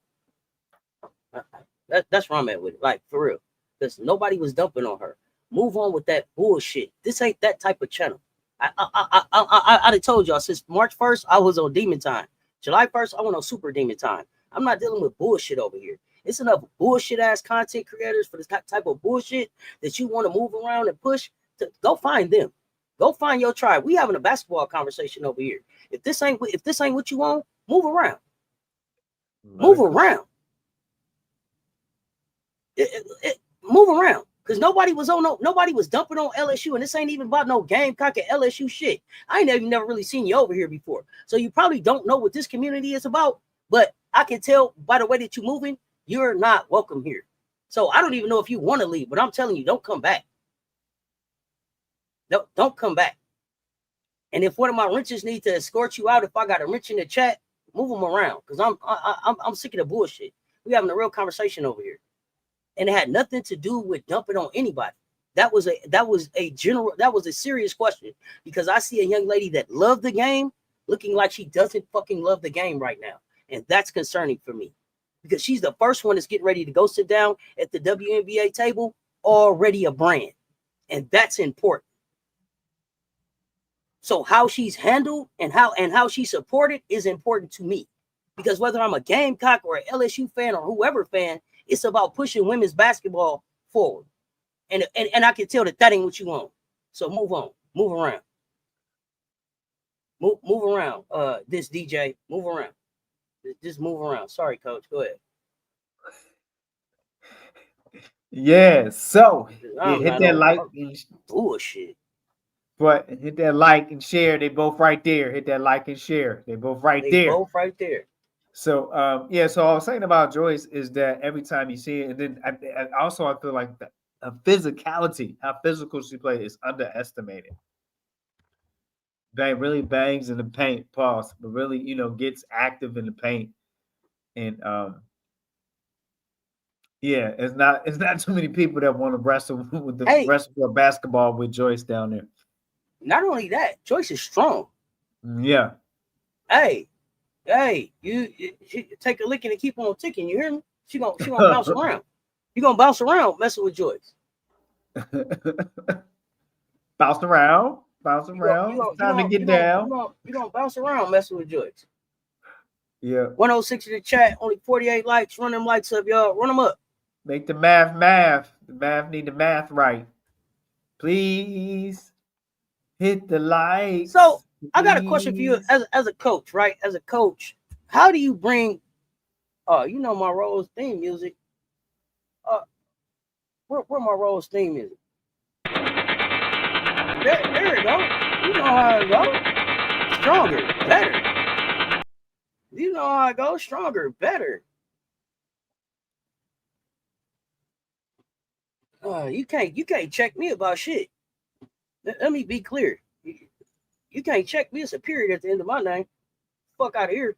That's where I'm at with it. Like, for real. Because nobody was dumping on her. Move on with that bullshit. This ain't that type of channel. I done told y'all since March 1st, I was on Demon Time. July 1st, I went on Super Demon Time. I'm not dealing with bullshit over here. It's enough bullshit ass content creators for this type of bullshit that you want to move around and push. Go find them. Go find your tribe. We having a basketball conversation over here. If this ain't what you want, move around. Move around. Move around. Because nobody was dumping on LSU, and this ain't even about no Gamecock and LSU shit. I ain't never really seen you over here before. So you probably don't know what this community is about, but I can tell by the way that you're moving, you're not welcome here. So I don't even know if you want to leave, but I'm telling you, don't come back. No, don't come back. And if one of my wrenches need to escort you out, if I got a wrench in the chat, move them around because I'm sick of the bullshit. We having a real conversation over here, and it had nothing to do with dumping on anybody. That was a serious question because I see a young lady that loved the game looking like she doesn't fucking love the game right now, and that's concerning for me because she's the first one that's getting ready to go sit down at the WNBA table, already a brand, and that's important. So how she's handled and how she's supported is important to me because whether I'm a Gamecock or an LSU fan or whoever fan, it's about pushing women's basketball forward. And I can tell that ain't what you want. So move on, move around. Move around. This DJ, move around. Just move around. Sorry, coach. Go ahead. Yeah, so hit that like bullshit. But hit that like and share. They both right there. Hit that like and share. They both right there. Both right there. So so I was saying about Joyce is that every time you see it, and then I feel like physicality, how physical she plays is underestimated. Bang really bangs in the paint, pause, but really, gets active in the paint. And yeah, it's not too many people that want to wrestle with the wrestle for basketball with Joyce down there. Not only that, Joyce is strong. Yeah. Hey, you take a licking and keep on ticking. You hear me? She gonna bounce around. You gonna bounce around messing with Joyce. Bounce around. It's time to get down. You gonna bounce around messing with Joyce. Yeah. 106 in the chat, only 48 likes. Run them likes up, y'all. Run them up. Make the math. The math need the math right. Please hit the likes. So I got a question for you as a coach, right? As a coach, how do you bring my Rose theme music? Where my Rose theme music? There we go. You know how it goes. Stronger, better. You know how it goes. Stronger, better. You can't check me about shit. Let me be clear. You can't check me. It's a period at the end of my name. Fuck out of here.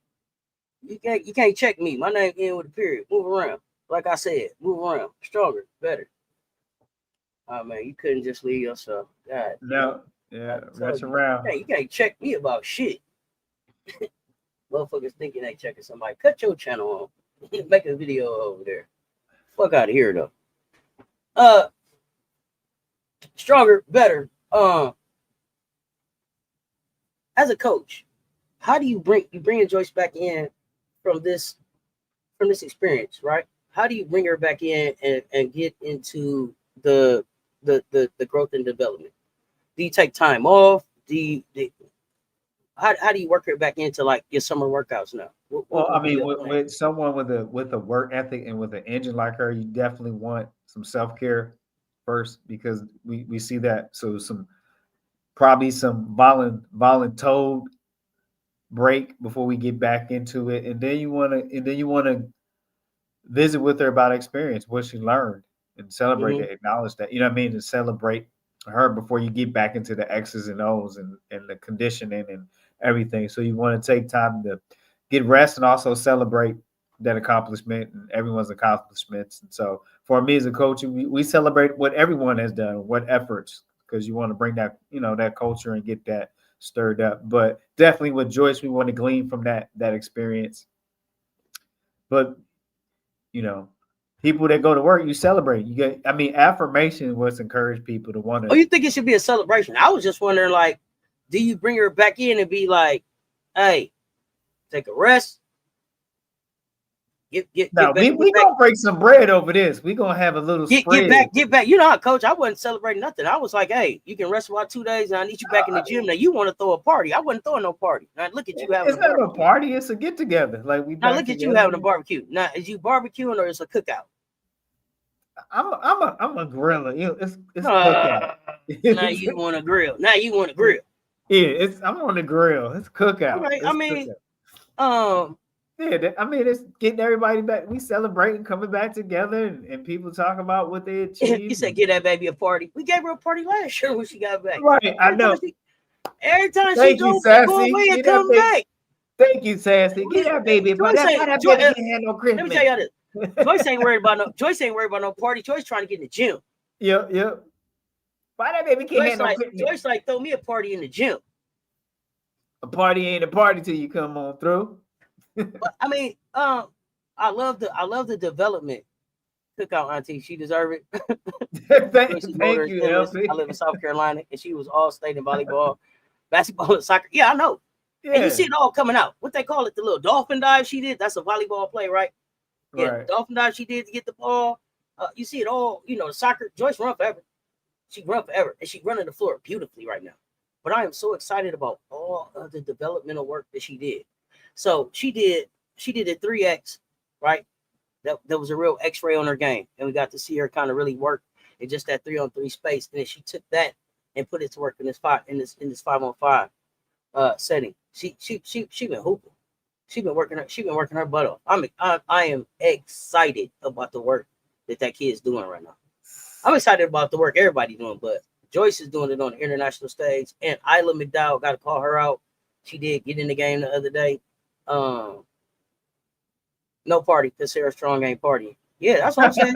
You can't check me. My name ends with a period. Move around. Like I said, move around. Stronger, better. Oh man, you couldn't just leave yourself. God. No. Yeah, rush around. You can't check me about shit. Motherfuckers thinking they checking somebody. Cut your channel on. Make a video over there. Fuck out of here though. Stronger, better. As a coach, how do you bring Joyce back in from this experience, right? How do you bring her back in and get into the growth and development? Do you take time off? How do you work her back into like your summer workouts now? With someone with a work ethic and with an engine like her, you definitely want some self-care first, because we see that. So probably some voluntold break before we get back into it, and then you want to visit with her about experience, what she learned, and celebrate it, acknowledge that, you know what I mean, and celebrate her before you get back into the X's and O's and the conditioning and everything. So you want to take time to get rest and also celebrate that accomplishment and everyone's accomplishments. And so for me as a coach, we celebrate what everyone has done, what efforts, because you want to bring that, that culture and get that stirred up. But definitely with Joyce, we want to glean from that experience. But people that go to work, you celebrate. You get, affirmation was encourage people to want to. Oh, you think it should be a celebration? I was just wondering, like, do you bring her back in and be like, hey, take a rest? We gonna break some bread over this. We gonna have a little spread. Get back. You know how, coach, I wasn't celebrating nothing. I was like, hey, you can rest about 2 days and I need you back in the gym. Now you want to throw a party. I wasn't throwing no party. Now look at you having it's not a party, it's a get together. Like now look at you having a barbecue. Now is you barbecuing or it's a cookout? I'm a griller. It's cookout. Now you want to grill. Yeah, I'm on the grill. It's cookout. Right. Cookout. It's getting everybody back. We celebrating coming back together, and people talk about what they achieved. You said give that baby a party. We gave her a party last year when she got back. Right, I know. Every time she go away and come back. Thank you, Sassy. Get that baby. Let me tell y'all this. Joyce ain't worried about no party. Joyce trying to get in the gym. Yep. Why that baby can't handle Joyce like throw me a party in the gym. A party ain't a party till you come on through. But I love the development cookout, auntie. She deserved it. Thank you, Elsie. I live in South Carolina, and she was all state in volleyball, basketball, and soccer. Yeah, I know. Yeah. And you see it all coming out. What they call it, the little dolphin dive she did. That's a volleyball play, right? Yeah, right. Dolphin dive she did to get the ball. You see it all. Soccer. Joyce run forever. She run forever, and she running the floor beautifully right now. But I am so excited about all of the developmental work that she did. So she did a 3X, right? That was a real X-ray on her game, and we got to see her kind of really work in just that 3-on-3 space. And then she took that and put it to work in this 5-on-5 setting. She been hooping. She been working her butt off. I am excited about the work that kid is doing right now. I'm excited about the work everybody's doing, but Joyce is doing it on the international stage, and Isla McDowell, got to call her out. She did get in the game the other day. No party because Sarah Strong ain't partying. Yeah, that's what I'm saying.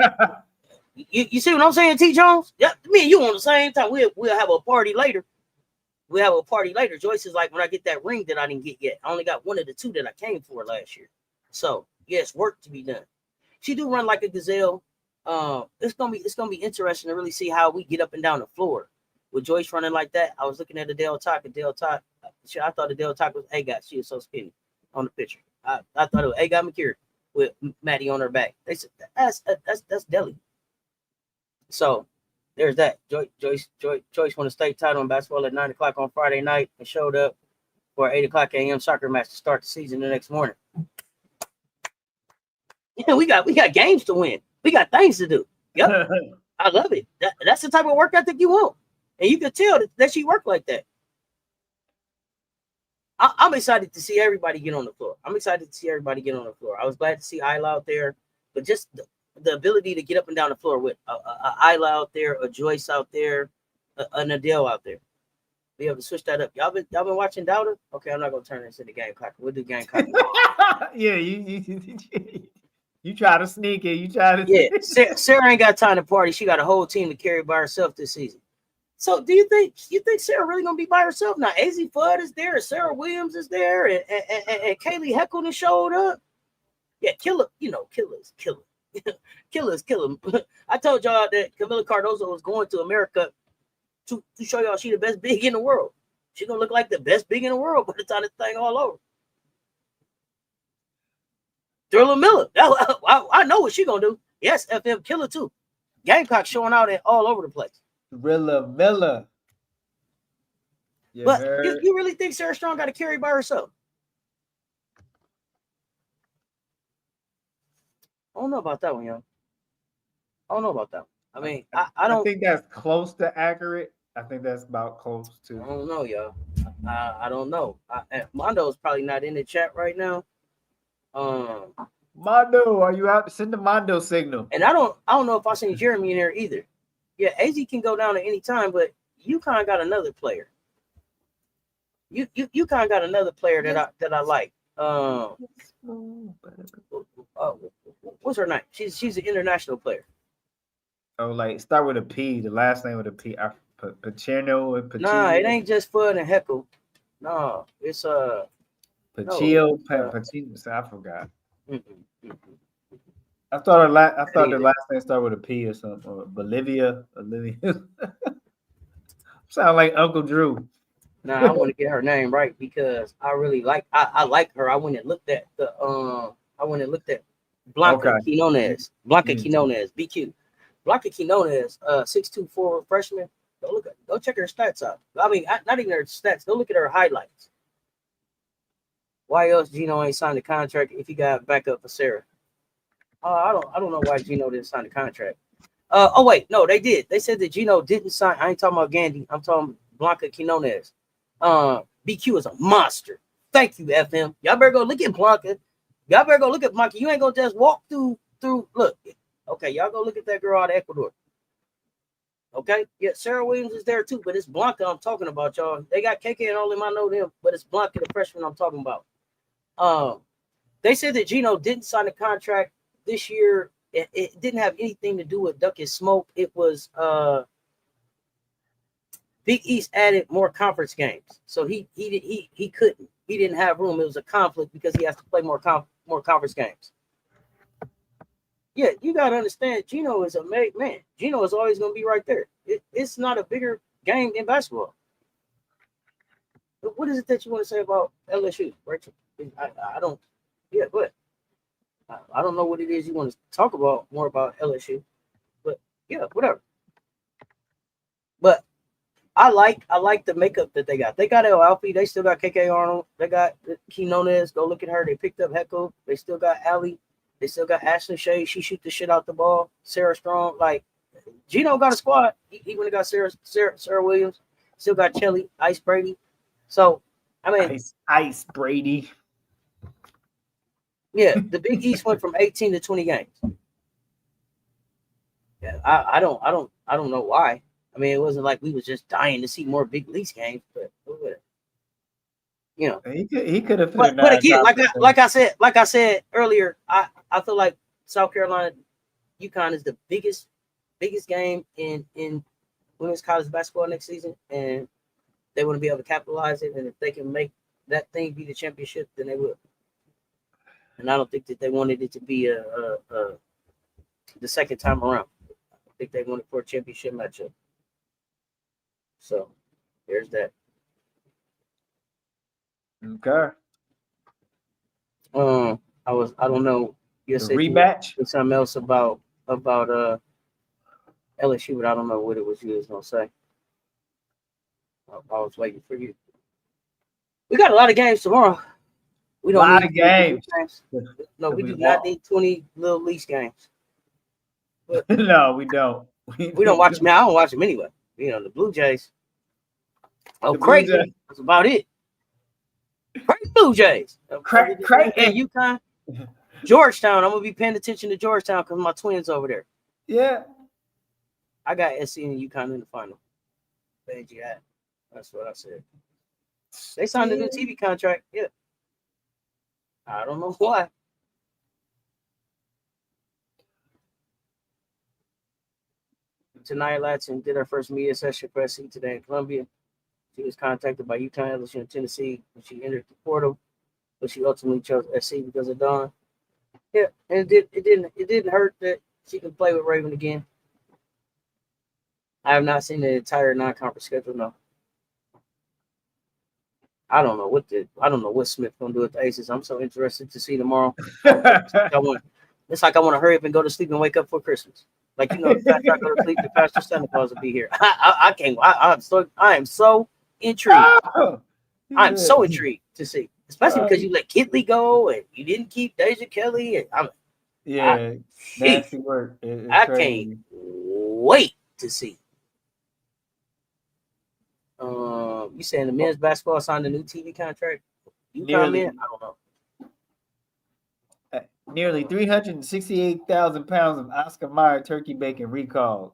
You see what I'm saying, T. Jones? Yeah, me and you on the same time. We'll have a party later. We'll have a party later. Joyce is like, when I get that ring that I didn't get yet, I only got one of the two that I came for last year. So yes, work to be done. She do run like a gazelle. It's gonna be interesting to really see how we get up and down the floor with Joyce running like that. I was looking at Adele Talk. I thought Adele Talk was A-God. She was so skinny on the picture. I thought it was A-God McCure with Maddie on her back. They said that's Delhi. So there's that. Joyce won a state title in basketball at 9 o'clock on Friday night and showed up for an 8 o'clock a.m. soccer match to start the season the next morning. Yeah, we got games to win. We got things to do. Yep. I love it. That's the type of work ethic you want. And you could tell that she worked like that. I'm excited to see everybody get on the floor. I was glad to see Isla out there, but just the ability to get up and down the floor with a Isla out there, a Joyce out there, a Nadell out there. Be able to switch that up. Y'all been watching Dowder? Okay, I'm not gonna turn this into game clock. We'll do game clock. Yeah, you try to sneak it. You try to. Yeah, Sarah ain't got time to party. She got a whole team to carry by herself this season. So do you think Sarah really gonna be by herself? Now AZ Fudd is there, and Sarah Williams is there, and Kaylee Heckleton showed up. Yeah, killer, killer's killer. Killer's killer. I told y'all that Camila Cardozo was going to AmeriCup to show y'all she the best big in the world. She gonna look like the best big in the world by the time this thing all over. Thriller Miller. I know what she gonna do. Yes, FM killer too. Gamecock showing out all over the place. Thriller Miller. But you really think Sarah Strong got to carry by herself? I don't know about that one, yo. I don't know about that one. I mean, I don't think that's close to accurate. I think that's about close to. I don't know, yo. I don't know. Mondo's probably not in the chat right now. Mondo, are you out? Send the Mondo signal. And I don't know if I seen Jeremy in there either. Yeah, AZ can go down at any time, but you kind of got another player. You kind of got another player that I like. What's her name? She's an international player. Oh, like start with a P. The last name with a P. Pacino and Pacino. Nah, it ain't just Fudd and Heckle. No, it's Pacino. Pacino. I forgot. I thought the last name started with a P or something. Or Bolivia. Sound like Uncle Drew. Nah, I want to get her name right because I really like I like her. I went and looked at Blanca Quinones. BQ. Blanca Quinones, 6'2" forward freshman. Go check her stats out. I mean, not even her stats. Go look at her highlights. Why else Gino ain't signed the contract if he got backup for Sarah? I don't know why Gino didn't sign the contract. Oh wait, no, they did. They said that Gino didn't sign. I ain't talking about Gandy. I'm talking Blanca Quinones. BQ is a monster. Thank you, FM. Y'all better go look at Blanca. Y'all better go look at Blanca. You ain't gonna just walk through. Look, okay, y'all go look at that girl out of Ecuador. Okay, yeah, Sarah Williams is there too, but it's Blanca I'm talking about, y'all. They got KK and all them, I know them, but it's Blanca, the freshman I'm talking about. They said that Gino didn't sign a contract this year. It didn't have anything to do with Duck and Smoke. It was Big East added more conference games, so he couldn't. He didn't have room. It was a conflict because he has to play more conference games. Yeah, you gotta understand. Gino is a made man. Gino is always gonna be right there. It's not a bigger game in basketball. But what is it that you want to say about LSU, Rachel? I don't. Yeah, but I don't know what it is you want to talk about more about LSU. But yeah, whatever. But I like the makeup that they got. They got El Alfie. They still got KK Arnold. They got Quinones. Go look at her. They picked up Heckle. They still got Allie. They still got Ashley Shea. She shoot the shit out the ball. Sarah Strong. Like, Gino got a squad. He went and got Sarah Williams. Still got Chelly, Ice Brady. So, I mean. Ice Brady. Yeah, the Big East went from 18 to 20 games. Yeah, I don't know why. I mean, it wasn't like we was just dying to see more big league games, but you know. He could have put a But again, non-conference. like I said earlier, I feel like South Carolina, UConn is the biggest game in women's college basketball next season, and they want to be able to capitalize it. And if they can make that thing be the championship, then they will. And I don't think that they wanted it to be the second time around. I think they wanted for a championship matchup. So there's that. Okay. I don't know. You The said rematch. you something else about LSU, but I don't know what it was you was gonna say. I was waiting for you. We got a lot of games tomorrow. We don't Lot need of games. No, we do not need 20 little lease games. But no, we don't. We don't watch them. I don't watch them anyway. You know, the Blue Jays. Oh, Creighton. That's about it. Creighton Blue Jays. Creighton. UConn. Georgetown. I'm gonna be paying attention to Georgetown because my twins over there. Yeah. I got SC and UConn in the final. That's what I said. They signed a new TV contract. Yeah. I don't know why. Tania Latson did her first media session for SC today in Columbia. She was contacted by UConn, LSU, and Tennessee when she entered the portal, but she ultimately chose SC because of Dawn. Yeah, and it didn't hurt that she can play with Raven again. I have not seen the entire non-conference schedule. No, I don't know what Smith gonna do with the Aces. I'm so interested to see tomorrow. It's like I want to hurry up and go to sleep and wake up for Christmas. Like, you know, the faster I go to sleep, the faster Santa Claus will be here. I can't. I am so intrigued. Oh, I'm so intrigued to see, especially because you let Kitley go and you didn't keep Deja Kelly. And nasty work. I can't wait to see. You saying the men's basketball signed a new TV contract? You come in? I don't know. Nearly 368,000 pounds of Oscar Mayer turkey bacon recalled.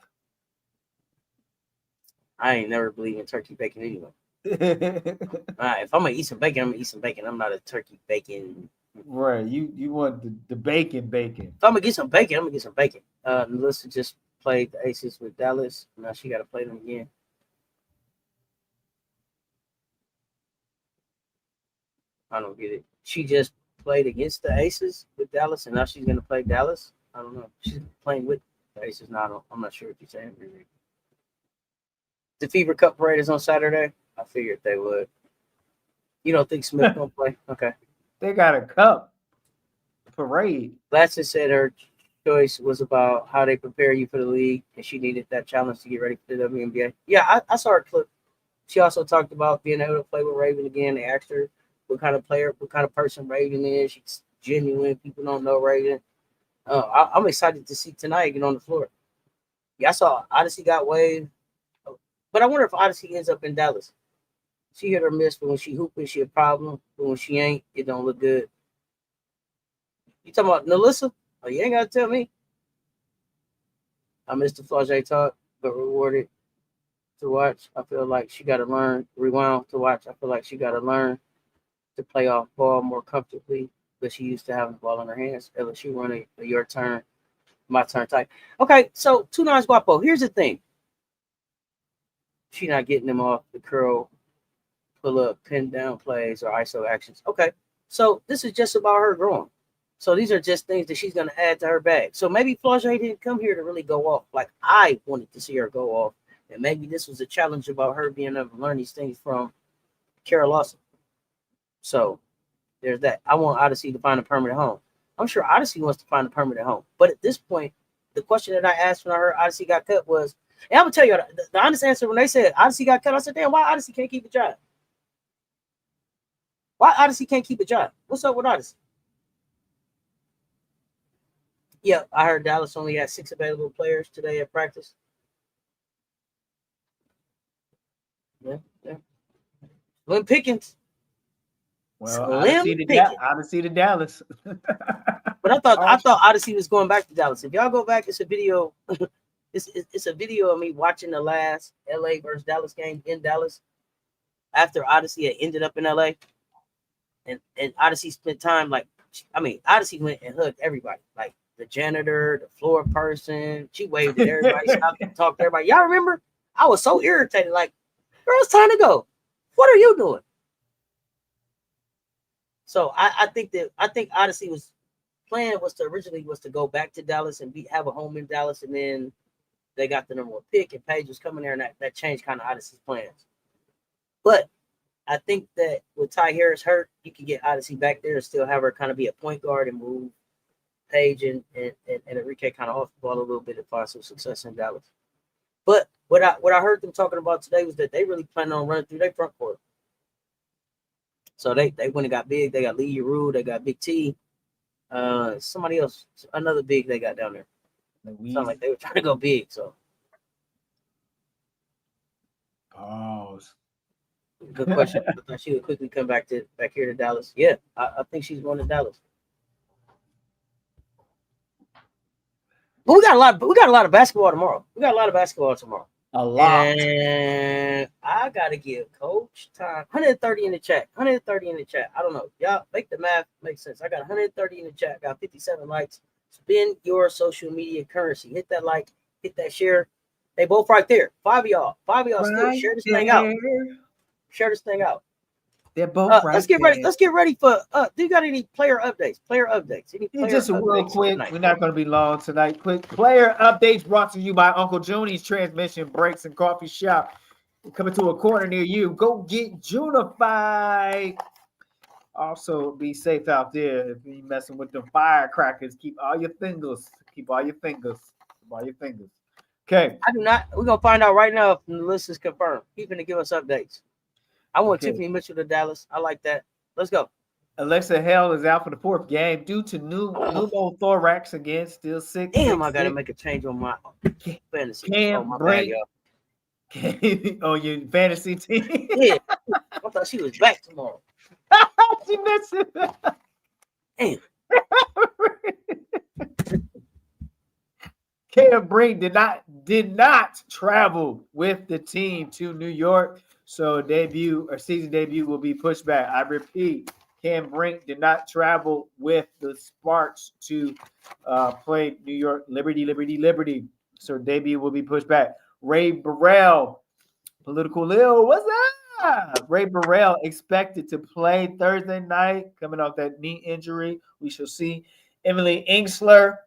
I ain't never believed in turkey bacon anyway. If I'm gonna eat some bacon, I'm gonna eat some bacon. I'm not a turkey bacon. Right, you want the bacon. If I'm gonna get some bacon, I'm gonna get some bacon. Melissa just played the Aces with Dallas. Now she got to play them again. I don't get it. She just played against the Aces with Dallas, and now she's gonna play Dallas. I don't know. She's playing with the Aces now. I'm not sure if you're saying. The Fever Cup parade is on Saturday. I figured they would. You don't think Smith gonna play? Okay. They got a cup parade. Latson said her choice was about how they prepare you for the league, and she needed that challenge to get ready for the WNBA. Yeah, I saw her clip. She also talked about being able to play with Raven again. They asked her what kind of player, what kind of person Raven is. She's genuine. People don't know Raven. I'm excited to see tonight get on the floor. Yeah, I saw Odyssey got waived, but I wonder if Odyssey ends up in Dallas. She hit or miss, but when she hooping, she a problem. But when she ain't, it don't look good. You talking about Nalissa? Oh, you ain't got to tell me. I missed the Flau'jae talk, but rewarded to watch. I feel like she got to learn. Rewound to watch. I feel like she got to learn to play off ball more comfortably, but she used to have the ball in her hands. LSU running your turn, my turn type. Okay, so 2-9 Guapo. Here's the thing. She not getting them off the curl, pull up, pin down plays, or ISO actions. Okay, so this is just about her growing. So these are just things that she's going to add to her bag. So maybe Flau'jae didn't come here to really go off like I wanted to see her go off. And maybe this was a challenge about her being able to learn these things from Kara Lawson. So there's that. I want Odyssey to find a permanent home. I'm sure Odyssey wants to find a permanent home. But at this point, the question that I asked when I heard Odyssey got cut was, and I'm going to tell you the honest answer when they said Odyssey got cut, I said, damn, why Odyssey can't keep a job? Why Odyssey can't keep a job? What's up with Odyssey? Yeah, I heard Dallas only had 6 available players today at practice. Yeah. Slim Pickens. Well, Odyssey to Dallas. But I thought Odyssey was going back to Dallas. If y'all go back, it's a video It's a video of me watching the last LA versus Dallas game in Dallas after Odyssey had ended up in LA, and Odyssey spent time Odyssey went and hugged everybody, like the janitor, the floor person. She waved at everybody, stopped and talked to everybody. Y'all remember? I was so irritated. Like, girl, it's time to go. What are you doing? So I think Odyssey plan was to go back to Dallas and have a home in Dallas, and then they got the number one pick, and Paige was coming there, and that changed kind of Odyssey's plans. But I think that with Ty Harris hurt, you can get Odyssey back there and still have her kind of be a point guard and move Paige and Enrique kind of off the ball a little bit and find some success in Dallas. But what I heard them talking about today was that they really planning on running through their front court. So they went and got big. They got Lee Rule. They got Big T. Somebody else, another big they got down there. Sound like they were trying to go big. So. Pause. Good question. I thought she would quickly come back here to Dallas. Yeah, I think she's going to Dallas. But we got a lot of basketball tomorrow. A lot. And I gotta give Coach time. 130 in the chat. I don't know. Y'all make the math make sense. I got 130 in the chat. Got 57 likes. Spend your social media currency. Hit that like. Hit that share. They both right there. Five of y'all still share this thing out. Share this thing out. They're both right. Let's get ready. Let's get ready for. Do you got any player updates? Just real quick. Tonight? We're not going to be long tonight. Quick player updates brought to you by Uncle Junie's Transmission Brakes and Coffee Shop. We're coming to a corner near you. Go get Junified. Also, be safe out there if you're messing with the firecrackers. Keep all your fingers. Okay. I do not. We're gonna find out right now if the list is confirmed. He's gonna give us updates. I want Tiffany Mitchell to Dallas. I like that. Let's go. Alexa Hale is out for the fourth game due to pneumothorax again. Still sick. Damn, I gotta make a change on my fantasy. Your fantasy team. Yeah, I thought she was back tomorrow. She missed it. Damn. Cam Brink did not travel with the team to New York, so season debut will be pushed back. I repeat, Cam Brink did not travel with the Sparks to play New York Liberty. So debut will be pushed back. Ray Burrell, Political Lil, what's up? Ray Burrell expected to play Thursday night, coming off that knee injury. We shall see. Emily Ingsler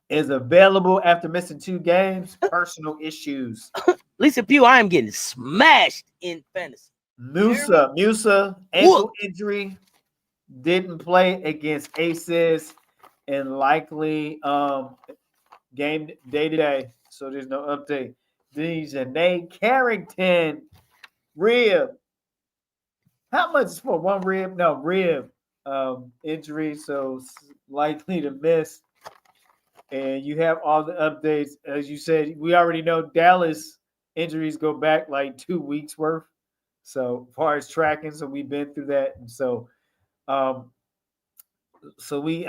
is available after missing 2 games. Personal issues. Lisa Pugh, I am getting smashed in fantasy. Musa, ankle injury, didn't play against Aces, and likely game day to day. So there's no update. Janae Carrington, rib. How much for one rib? No, rib injury, so likely to miss. And you have all the updates. As you said, we already know Dallas injuries go back like 2 weeks worth. So as far as tracking, so we've been through that. And so it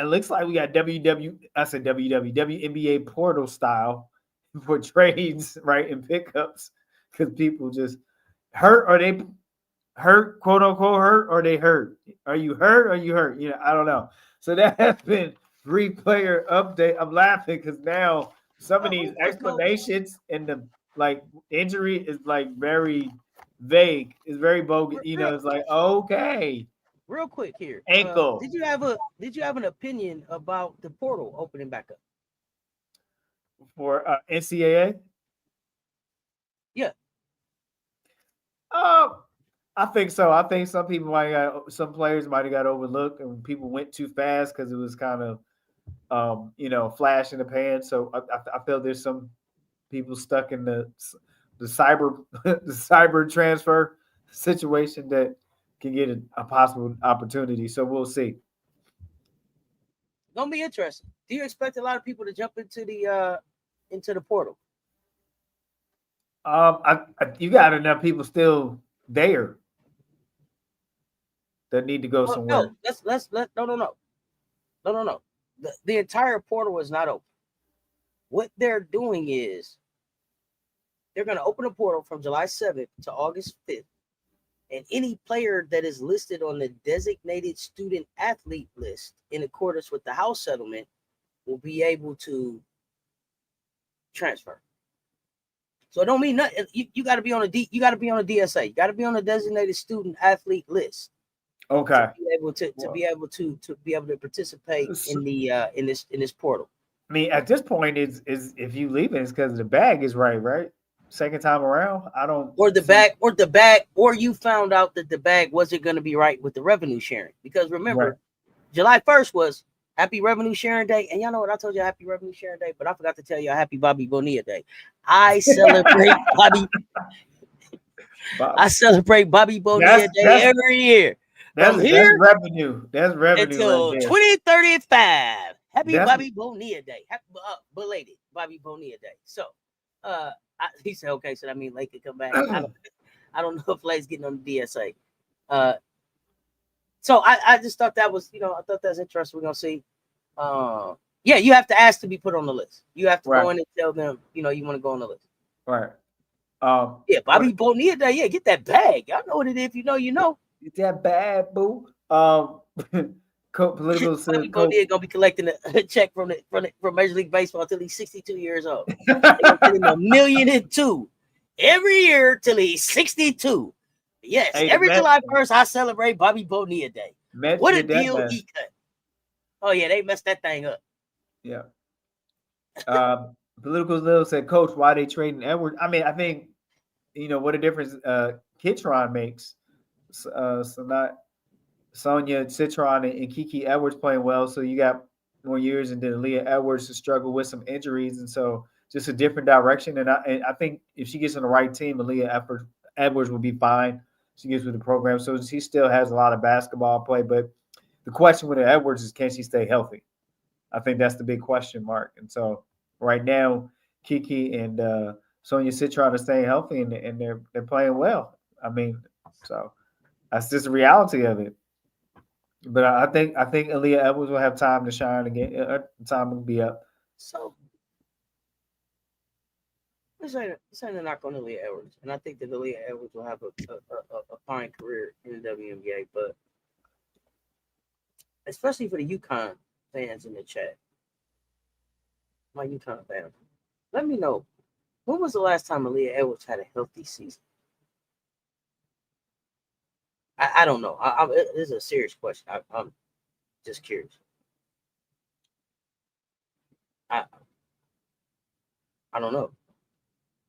looks like we got WNBA portal style for trades, right? And pickups, because people just hurt. Are they hurt, quote unquote hurt, or they hurt? Are you hurt or you hurt? I don't know. So that has been 3-player update. I'm laughing because now some of these explanations and the injury is very vague. It's very bogus. It's like, okay. Real quick here. Ankle. Did you have an opinion about the portal opening back up? For NCAA? Yeah. I think so. I think some players might have got overlooked and people went too fast because it was kind of flash in the pan. So I feel there's some people stuck in the cyber transfer situation that can get a possible opportunity. So we'll see. Gonna be interesting. Do you expect a lot of people to jump into the portal? You got enough people still there that need to go somewhere. No. The entire portal is not open. what they're doing is they're going to open a portal from July 7th to August 5th. And any player that is listed on the designated student athlete list in accordance with the House settlement will be able to transfer. So it don't mean nothing. You got to be on a you got to be on a DSA. You got to be on a designated student athlete list. Okay. To be able to participate in the in this portal. I mean, at this point, is if you leave it's because the bag is right? Second time around, I don't. Or the bag, or you found out that the bag wasn't going to be right with the revenue sharing. Because remember, July 1st was Happy Revenue Sharing Day, and y'all know what I told you, Happy Revenue Sharing Day, but I forgot to tell you, Happy Bobby Bonilla Day. I celebrate I celebrate Bobby Bonilla Day every year. That's revenue. That's revenue until 2035. Happy Bobby Bonilla Day. Happy belated Bobby Bonilla Day. So, he said, okay, so that means Lake could come back. I don't know if Lake's getting on the DSA. So I just thought that was, I thought that's interesting. We're gonna see. Yeah, you have to ask to be put on the list. You have to go in and tell them, you want to go on the list. Right. Yeah, Bobby Bonilla Day. Yeah, get that bag. Y'all know what it is. If you know. Get that bag, boo. Political Bobby Bonilla gonna be collecting a check from Major League Baseball until he's 62 years old. They're gonna give him $1.2 million every year till he's 62. Yes, every July 1st I celebrate Bobby Bonilla Day. What a deal he cut. Oh yeah, they messed that thing up. Yeah. Political Lil said, Coach, why they trading Edwards? I mean, I think what a difference Kitron makes. So not Sonia Citron and Kiki Edwards playing well. So you got more years, and then Leah Edwards to struggle with some injuries, and so just a different direction. And I think if she gets on the right team, Leah Edwards will be fine. She gets with the program, so she still has a lot of basketball play. But the question with Edwards is, can she stay healthy? I think that's the big question mark. And so right now, Kiki and Sonia Citron are staying healthy, and they're playing well. I mean, so that's just the reality of it. But I think Aaliyah Edwards will have time to shine again. Time will be up. So this ain't a knock on Aaliyah Edwards, and I think that Aaliyah Edwards will have a fine career in the WNBA. But especially for the UConn fans in the chat, my UConn fans, let me know, when was the last time Aaliyah Edwards had a healthy season? I don't know. This is a serious question. I'm just curious. I don't know.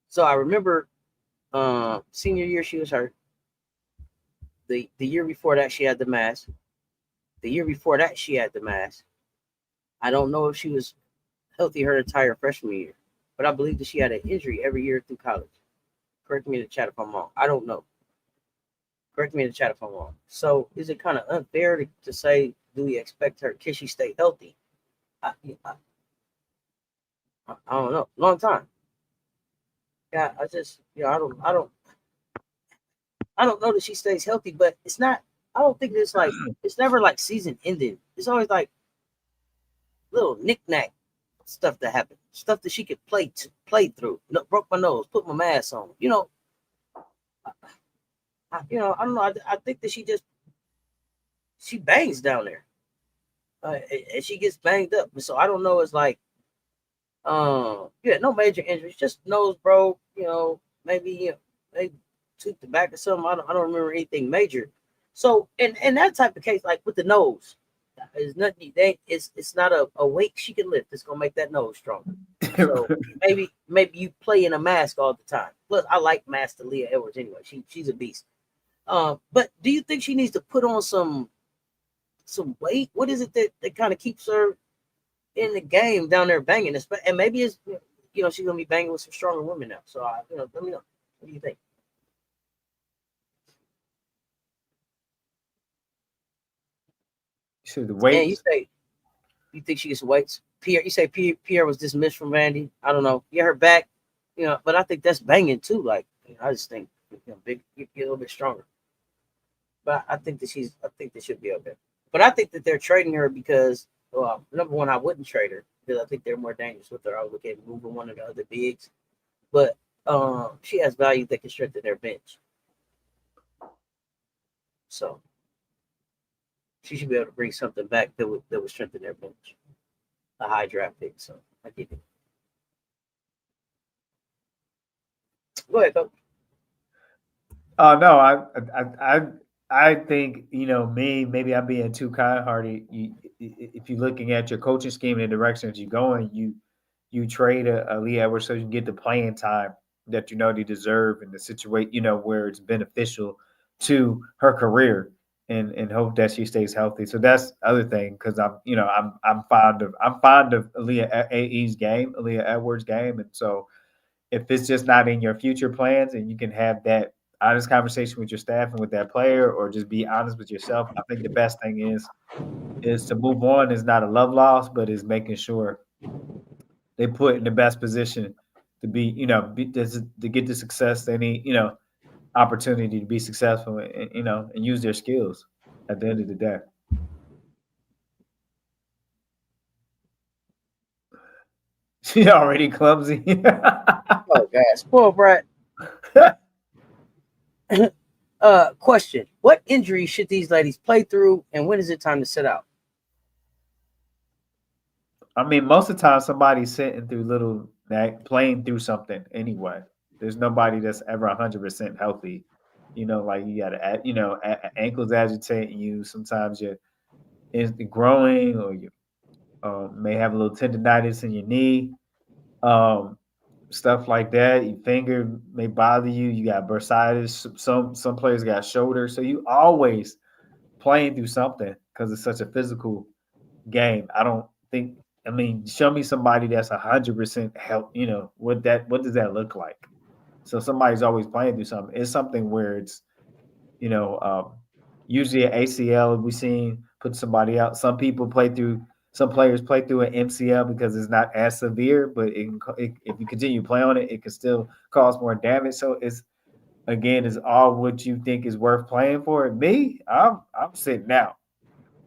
So I remember senior year she was hurt. The year before that she had the mask. The year before that she had the mask. I don't know if she was healthy her entire freshman year, but I believe that she had an injury every year through college. Correct me in the chat if I'm wrong. I don't know. Correct me in the chat if I'm wrong. So is it kind of unfair to say, do we expect her? Can she stay healthy? I don't know. Long time. Yeah, I just, I don't know that she stays healthy, but it's not. I don't think it's never like season ending. It's always like little knick-knack stuff that happened, stuff that she could play through. Broke my nose, put my mask on. I don't know. I think that she bangs down there, and she gets banged up. So I don't know. It's like, no major injuries, just nose broke. Maybe they took the back or something. I don't remember anything major. So in that type of case, like with the nose, it's nothing. It's not a weight she can lift. It's gonna make that nose stronger. So maybe you play in a mask all the time. Plus, I like Master Leah Edwards anyway. She's a beast. But do you think she needs to put on some weight? What is it that kind of keeps her in the game down there banging? And maybe it's she's gonna be banging with some stronger women now. So let me know. What do you think? Should the weight? And you think she gets the weights? You say Pierre was dismissed from Vandy. I don't know. Get her back, but I think that's banging too. Like I just think big, get a little bit stronger. But I think that she'll be okay. But I think that they're trading her because Well, number one, I wouldn't trade her because I think they're more dangerous with her. I would look at moving one of the other bigs, but she has value that can strengthen their bench. So she should be able to bring something back that would strengthen their bench. A high draft pick. So I give it. Go ahead, Coach. Oh no, I think maybe I'm being too kind-hearted. If you're looking at your coaching scheme and the direction that you're going, you trade a Lee Edwards so you can get the playing time that they deserve in the situation where it's beneficial to her career and hope that she stays healthy. So that's the other thing because I'm fond of Aaliyah Edwards' game, and so if it's just not in your future plans and you can have that honest conversation with your staff and with that player or just be honest with yourself, I think the best thing is to move on. Is not a love loss, but is making sure they put in the best position to to get the success they need, opportunity to be successful and use their skills at the end of the day. She already clumsy. Oh, God. Spoil brat. Question. What injury should these ladies play through and when is it time to sit out? I mean, most of the time somebody's sitting through playing through something anyway. There's nobody that's ever 100% healthy. Like you got to, ankles agitating you. Sometimes it's growing or you may have a little tendonitis in your knee. Stuff like that. Your finger may bother you. You got bursitis. Some players got shoulder. So you always playing through something because it's such a physical game. I don't think. I mean, show me somebody that's 100% health. What does that look like? So somebody's always playing through something. It's something where it's usually an ACL. We've seen put somebody out. Some players play through an MCL because it's not as severe, but if you continue to play on it, it can still cause more damage. So it's all what you think is worth playing for. Me, I'm sitting out.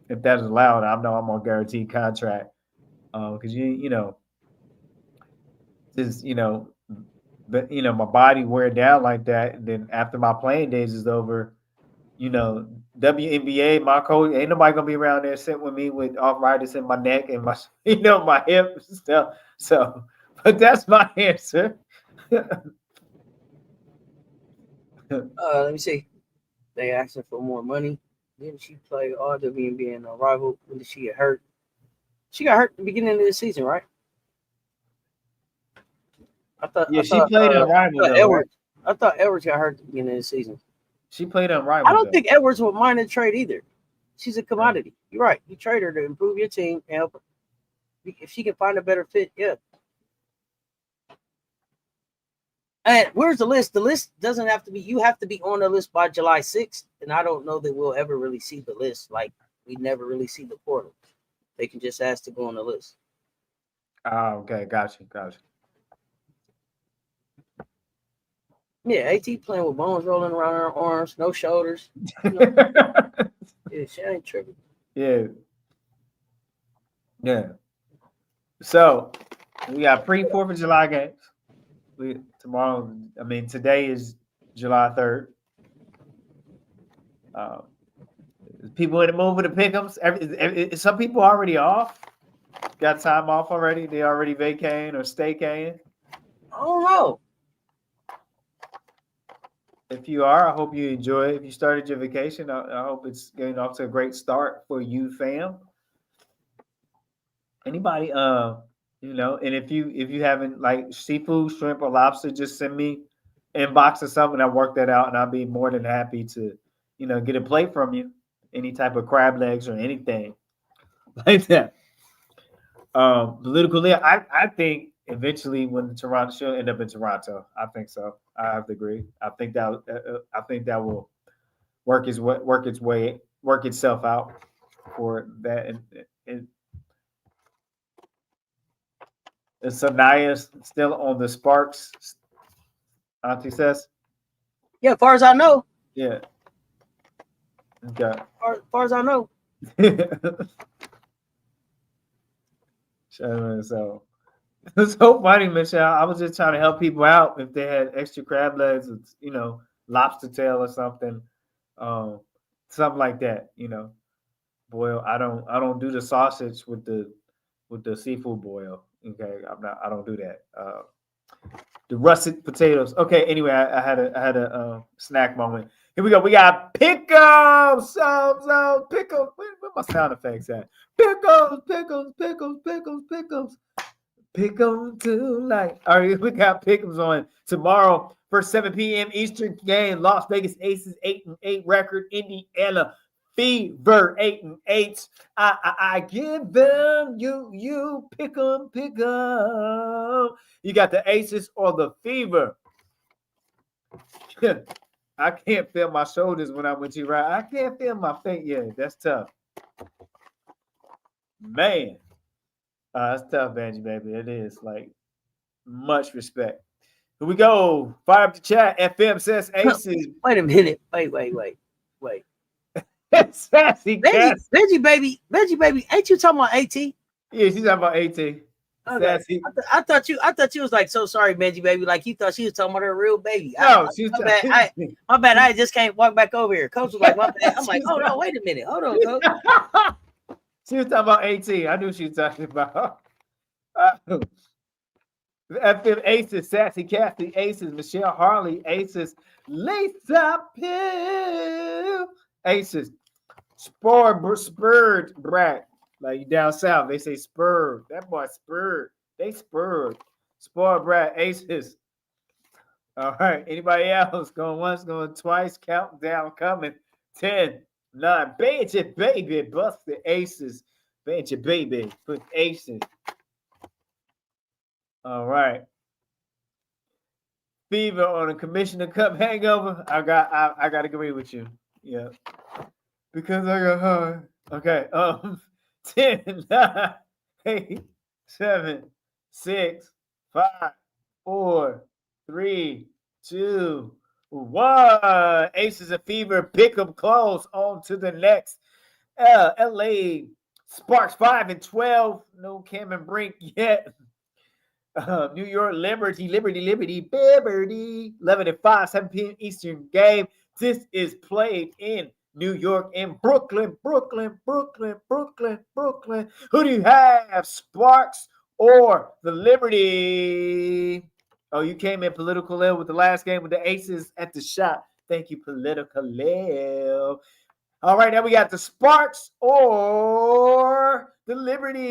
If that is allowed, I know I'm on guaranteed contract because but my body wear down like that, and then after my playing days is over, WNBA, my coach, ain't nobody gonna be around there sitting with me with arthritis in my neck and my my hip and stuff. So, but that's my answer. Let me see. They asking for more money. Didn't she play all WNBA in a rival? When did she get hurt? She got hurt at the beginning of the season, right? She played in rival though. Edwards. Right? I thought Edwards got hurt at the beginning of the season. She played on rival. I don't think Edwards would mind a trade either. She's a commodity. Yeah. You're right. You trade her to improve your team and help her. If she can find a better fit, yeah. And where's the list? The list doesn't have to be. You have to be on the list by July 6th, and I don't know that we'll ever really see the list. Like we never really see the portal. They can just ask to go on the list. Oh, okay, gotcha. Yeah, AT playing with bones rolling around her arms, no shoulders. Yeah, she ain't tripping. Yeah. So we got pre-4th of July games. Tomorrow, I mean, today is July 3rd. People in the mood for the Pick Ems. Some people already off. Got time off already. They already vacating or staycating. I don't know. If you are, I hope you enjoy it. If you started your vacation, I hope it's getting off to a great start for you, fam. Anybody, and if you haven't like seafood, shrimp, or lobster, just send me inbox or something. I'll work that out, and I'll be more than happy to, get a plate from you. Any type of crab legs or anything like that. Politically, I think eventually when Toronto she'll end up in Toronto. I think so. I have to agree. I think that will work itself out for that. And is Sanaya still on the Sparks? Auntie says. Yeah, as far as I know. Yeah. Okay. As far as I know. So it's so funny, Michelle. I was just trying to help people out if they had extra crab legs, or, lobster tail or something, something like that. Boil. I don't do the sausage with the seafood boil. Okay, I don't do that. The russet potatoes. Okay. Anyway, I had a snack moment. Here we go. We got pickles. So pickles. Where my sound effects at? Pickles, pickles, pickles, pickles, pickles. Pick 'em tonight. All right, we got pick 'ems on tomorrow for 7 p.m. Eastern game. Las Vegas Aces 8-8 record. Indiana Fever 8-8. I give them you pick 'em, pick 'em. You got the Aces or the Fever. I can't feel my shoulders when I'm with you, right? I can't feel my feet. Yeah, that's tough. Man. That's tough, Benji, baby. It is. Like, much respect. Here we go. Fire up the chat. FM says Aces. Wait a minute. Wait. Sassy Benji, baby. Ain't you talking about AT? Yeah, she's talking about AT. Okay. Sassy. I thought you was like, so sorry, Benji, baby. Like you thought she was talking about her real baby. No, she's my bad. I just can't walk back over here. Coach was like, my bad. I'm like, oh no, wait a minute. Hold on, Coach. She was talking about AT. I knew she was talking about. FM Aces, Sassy Cassie Aces, Michelle Harley Aces, Lisa Pill Aces, spurred brat. Like you down south, they say spurred. That boy spurred. They spurred. Spoiled brat Aces. All right. Anybody else? Going once, going twice. Countdown coming. 10, 9. Benji baby. Bust the Aces. Benji baby. Put Aces. All right. Fever on a Commissioner Cup hangover. I got to agree with you. Yeah. Because I got hard. Okay. 10, 9, 8, 7, 6, 5, 4, 3, 2, 1. Aces of Fever. Pick 'em close. On to the next. LA Sparks 5-12. No Cameron Brink yet. New York Liberty, 11-5, 7 p.m. Eastern game. This is played in New York and Brooklyn. Who do you have, Sparks or the Liberty? Oh, you came in Political Lil with the last game with the Aces at the shot. Thank you, Political Lil. All right, now we got the Sparks or the Liberty.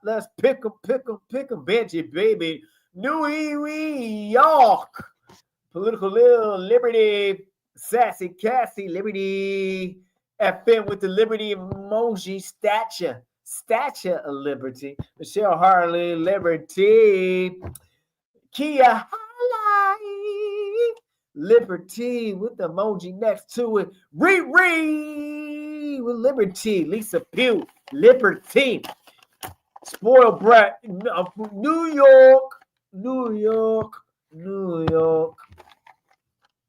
Let's pick 'em, Benji, baby. New York. Political Lil, Liberty, Sassy Cassie, Liberty. FM with the Liberty emoji, stature of Liberty. Michelle Harley, Liberty. Kia Highlight, Liberty with the emoji next to it. Riri with Liberty. Lisa Pugh, Liberty. Spoiled brat, New York.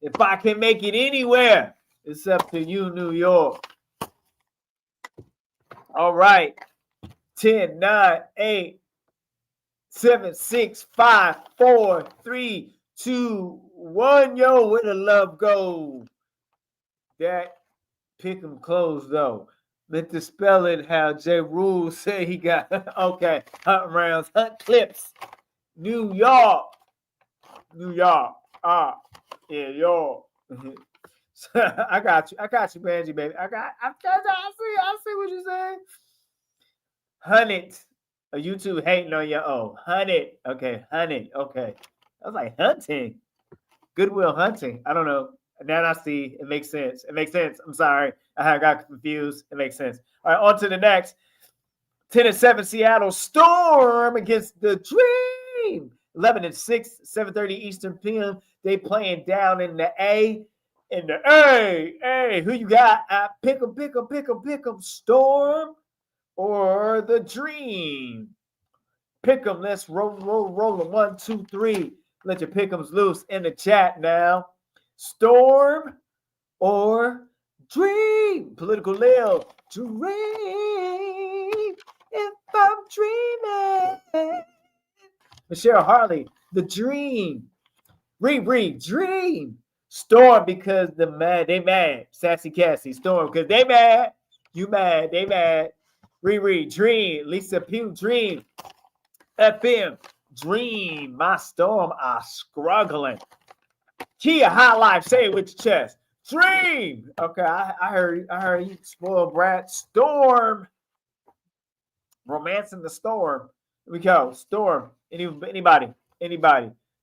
If I can make it anywhere, it's up to you, New York. All right. 10, 9, 8, 7, 6, 5, 4, 3, 2, 1. Yo, where the love go? That pick 'em close, though. Meant to spell it how J. Rule said he got. Okay. Hunt rounds, hunt clips. New York. Yeah, York. I got you, Benji, baby. I see what you're saying. Hunt it. YouTube hating on your own. Hunt it. Okay, hunt it. Okay. I was like, hunting. Goodwill Hunting. I don't know. Now I see. It makes sense. I'm sorry. I got confused. It makes sense. All right, on to the next. 10-7 Seattle Storm against the Dream. 11-6, 7:30 Eastern PM. They playing down in the A. In the A. Hey, who you got? Pick 'em. Storm or the Dream? Pick 'em. Let's roll them. 1, 2, 3. Let your pick 'ems loose in the chat now. Storm or Dream. Political Lil. Dream. If I'm dreaming. Michelle Harley. The Dream. Riri. Dream. Storm because they mad. Sassy Cassie. Storm because they mad. You mad. They mad. Riri. Dream. Lisa Pugh. Dream. FM. Dream. My Storm are struggling. Kia High Life. Say it with your chest. Dream. Okay, I heard you. Spoiled brat. Storm. Romancing the Storm. Here we go. Storm. Anybody.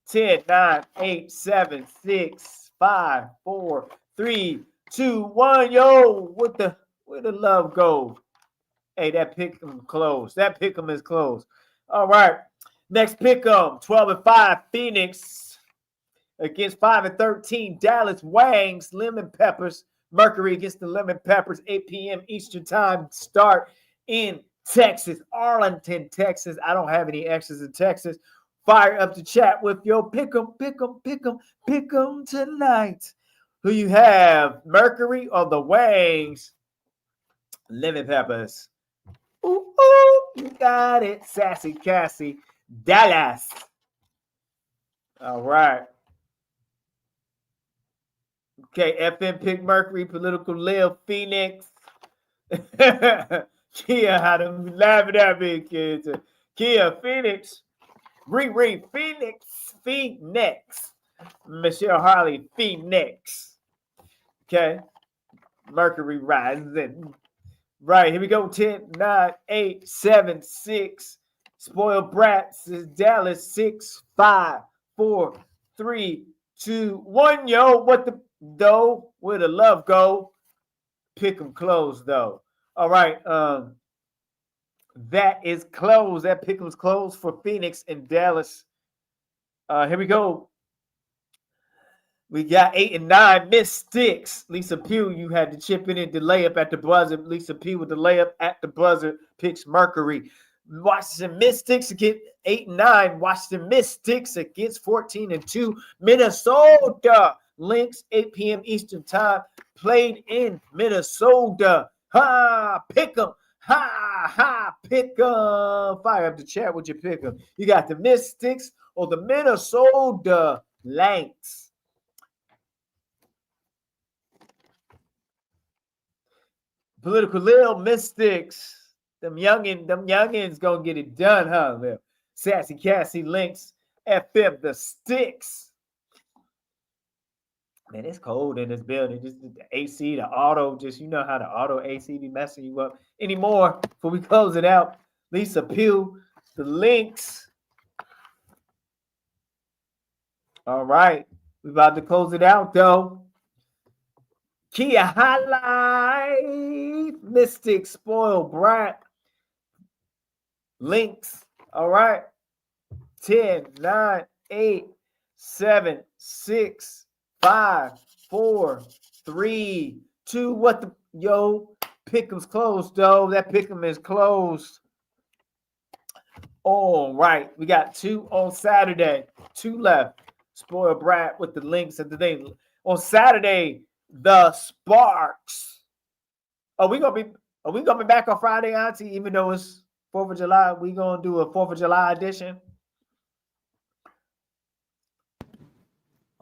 10, 9, 8, 7, 6, 5, 4, 3, 2, 1. Yo, where the love go? Hey, that pick 'em closed. That pick 'em is closed. All right. Next pick 'em. 12-5 Phoenix against 5-13 Dallas Wangs. Lemon Peppers. Mercury against the Lemon Peppers. 8 p.m. Eastern Time start in Texas, Arlington, Texas. I don't have any extras in Texas. Fire up the chat with your pick 'em tonight. Who you have, Mercury or the Wangs? Lemon Peppers. Ooh, you got it. Sassy Cassie, Dallas. All right. Okay, FM pick Mercury, Political Lil, Phoenix. Kia had them laughing at me, kids. Kia, Phoenix. Riri, Phoenix. Michelle Harley, Phoenix. Okay. Mercury rising. Right, here we go. 10, 9, 8, 7, 6. Spoiled Brats is Dallas. 6, 5, 4, 3, 2, 1. Yo, what the though? Where the love go? Pick 'em closed though. All right. That is closed. That pick 'em's closed for Phoenix and Dallas. Here we go. We got 8 and 9 Mystics. Lisa Pugh, you had to chip in and the layup at the buzzer. Lisa Pugh with the layup at the buzzer picks Mercury. Washington Mystics against 8 and 9. Washington Mystics against 14 and 2. Minnesota Lynx, 8 p.m. Eastern Time. Played in Minnesota. Ha! Pick 'em. Ha! Pick 'em. Fire up the chat with your pick 'em. You got the Mystics or the Minnesota Lynx. Political Lil Mystics. Them youngins gonna get it done, huh, Lil? Sassy Cassie Lynx. FM the Sticks. Man, it's cold in this building. Just the AC, the auto, just you know how the auto AC be messing you up anymore. Before we close it out, Lisa Pugh, the Lynx. All right, we about to close it out though. Kia Highlight, Mystic, Spoiled Brat, Lynx. All right, 10, 9, 8, 7, 6, 5, 4, 3, 2. What the Pick'em's closed though. That Pick'em is closed. All right, we got 2 on Saturday. 2 left. Spoiled Brat with the Lynx at the thing on Saturday. The Sparks. Are we gonna be back on Friday, Auntie? Even though it's 4th of July, we gonna do a 4th of July edition.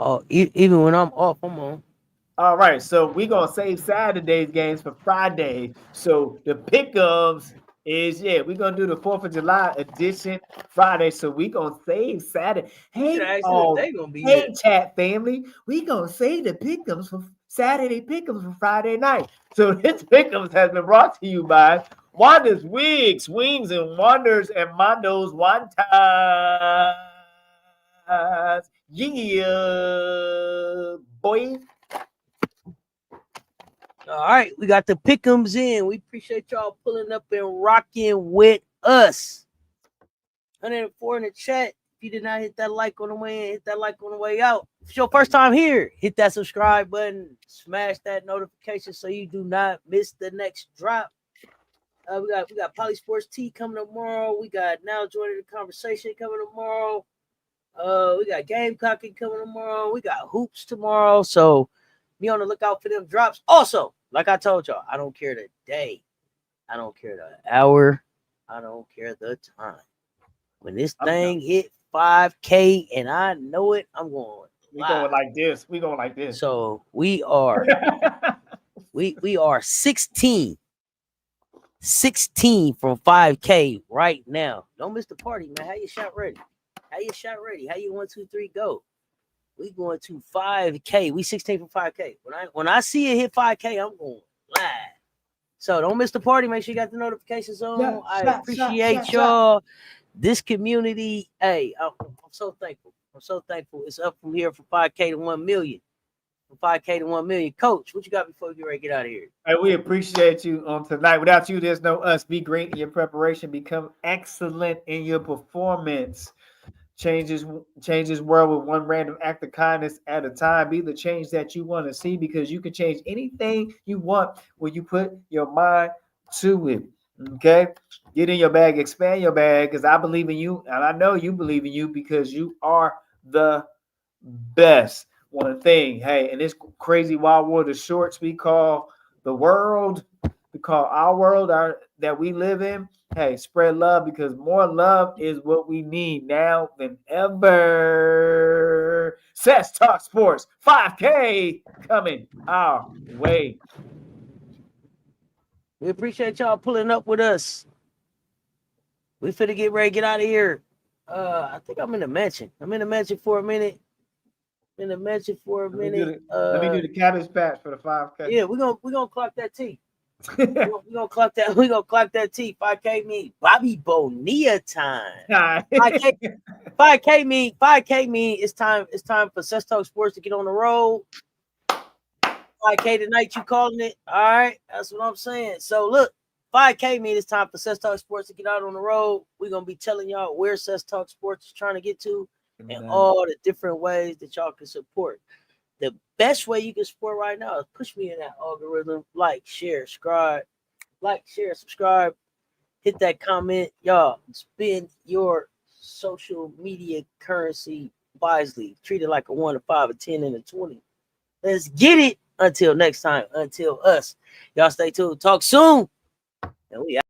Oh, even when I'm off, I'm on. All right, so we gonna save Saturday's games for Friday. So the Pick'ems is we're gonna do the 4th of July edition Friday. So we gonna save Saturday. Hey, chat family, we gonna save the Pick'ems for Saturday Pick'ems for Friday night. So this Pick'ems has been brought to you by Wanda's Wigs, Wings, and Wonders and Mondo's Wantas. Yeah, boy. All right, we got the Pick'ems in. We appreciate y'all pulling up and rocking with us. 104 in the chat. If you did not hit that like on the way in, hit that like on the way out. If it's your first time here, hit that subscribe button. Smash that notification so you do not miss the next drop. We got Poly Sports T coming tomorrow. We got Now Joining the Conversation coming tomorrow. We got Gamecocking coming tomorrow. We got Hoops tomorrow. So Be on the lookout for them drops. Also, like I told y'all, I don't care the day. I don't care the hour. I don't care the time. When this thing hit 5K and I know it, I'm going. We going like this. We going like this. So we are we are 16 from 5K right now. Don't miss the party, man. How you shot ready? How you 1, 2, 3 go? We going to 5K. We 16 from 5K. When I see it hit 5K, I'm going live. So don't miss the party. Make sure you got the notifications on. Yeah, I appreciate y'all. This community, hey, I'm so thankful. It's up from here from 5K to 1 million. From 5K to 1 million. Coach, what you got before we get ready to get out of here? Hey, we appreciate you on tonight. Without you, there's no us. Be great in your preparation. Become excellent in your performance. Changes world with one random act of kindness at a time. Be the change that you want to see, because you can change anything you want when you put your mind to it. Okay? Get in your bag, expand your bag, because I believe in you, and I know you believe in you, because you are the best. One thing, hey, in this crazy wild world of shorts we call the world, we call our world that we live in, hey, spread love, because more love is what we need now than ever. Cess Talk Sports 5K coming our way. We appreciate y'all pulling up with us. We finna get ready to get out of here. I think I'm in the mansion. For a minute. Let me do the cabbage patch for the 5K. Yeah, we're gonna clock that T. We're gonna clock that T. 5K mean Bobby Bonilla time. 5K mean it's time for Cess Talk Sports to get on the road. 5K tonight, you calling it? All right, that's what I'm saying. So look, 5K mean it's time for Cess Talk Sports to get out on the road. We're gonna be telling y'all where Cess Talk Sports is trying to get to, and all the different ways that y'all can support. The best way you can support right now is push me in that algorithm. Like, share, subscribe. Hit that comment. Y'all, spend your social media currency wisely. Treat it like a 1, a 5, a 10, and a 20. Let's get it. Until next time, until us. Y'all stay tuned. Talk soon. And we out.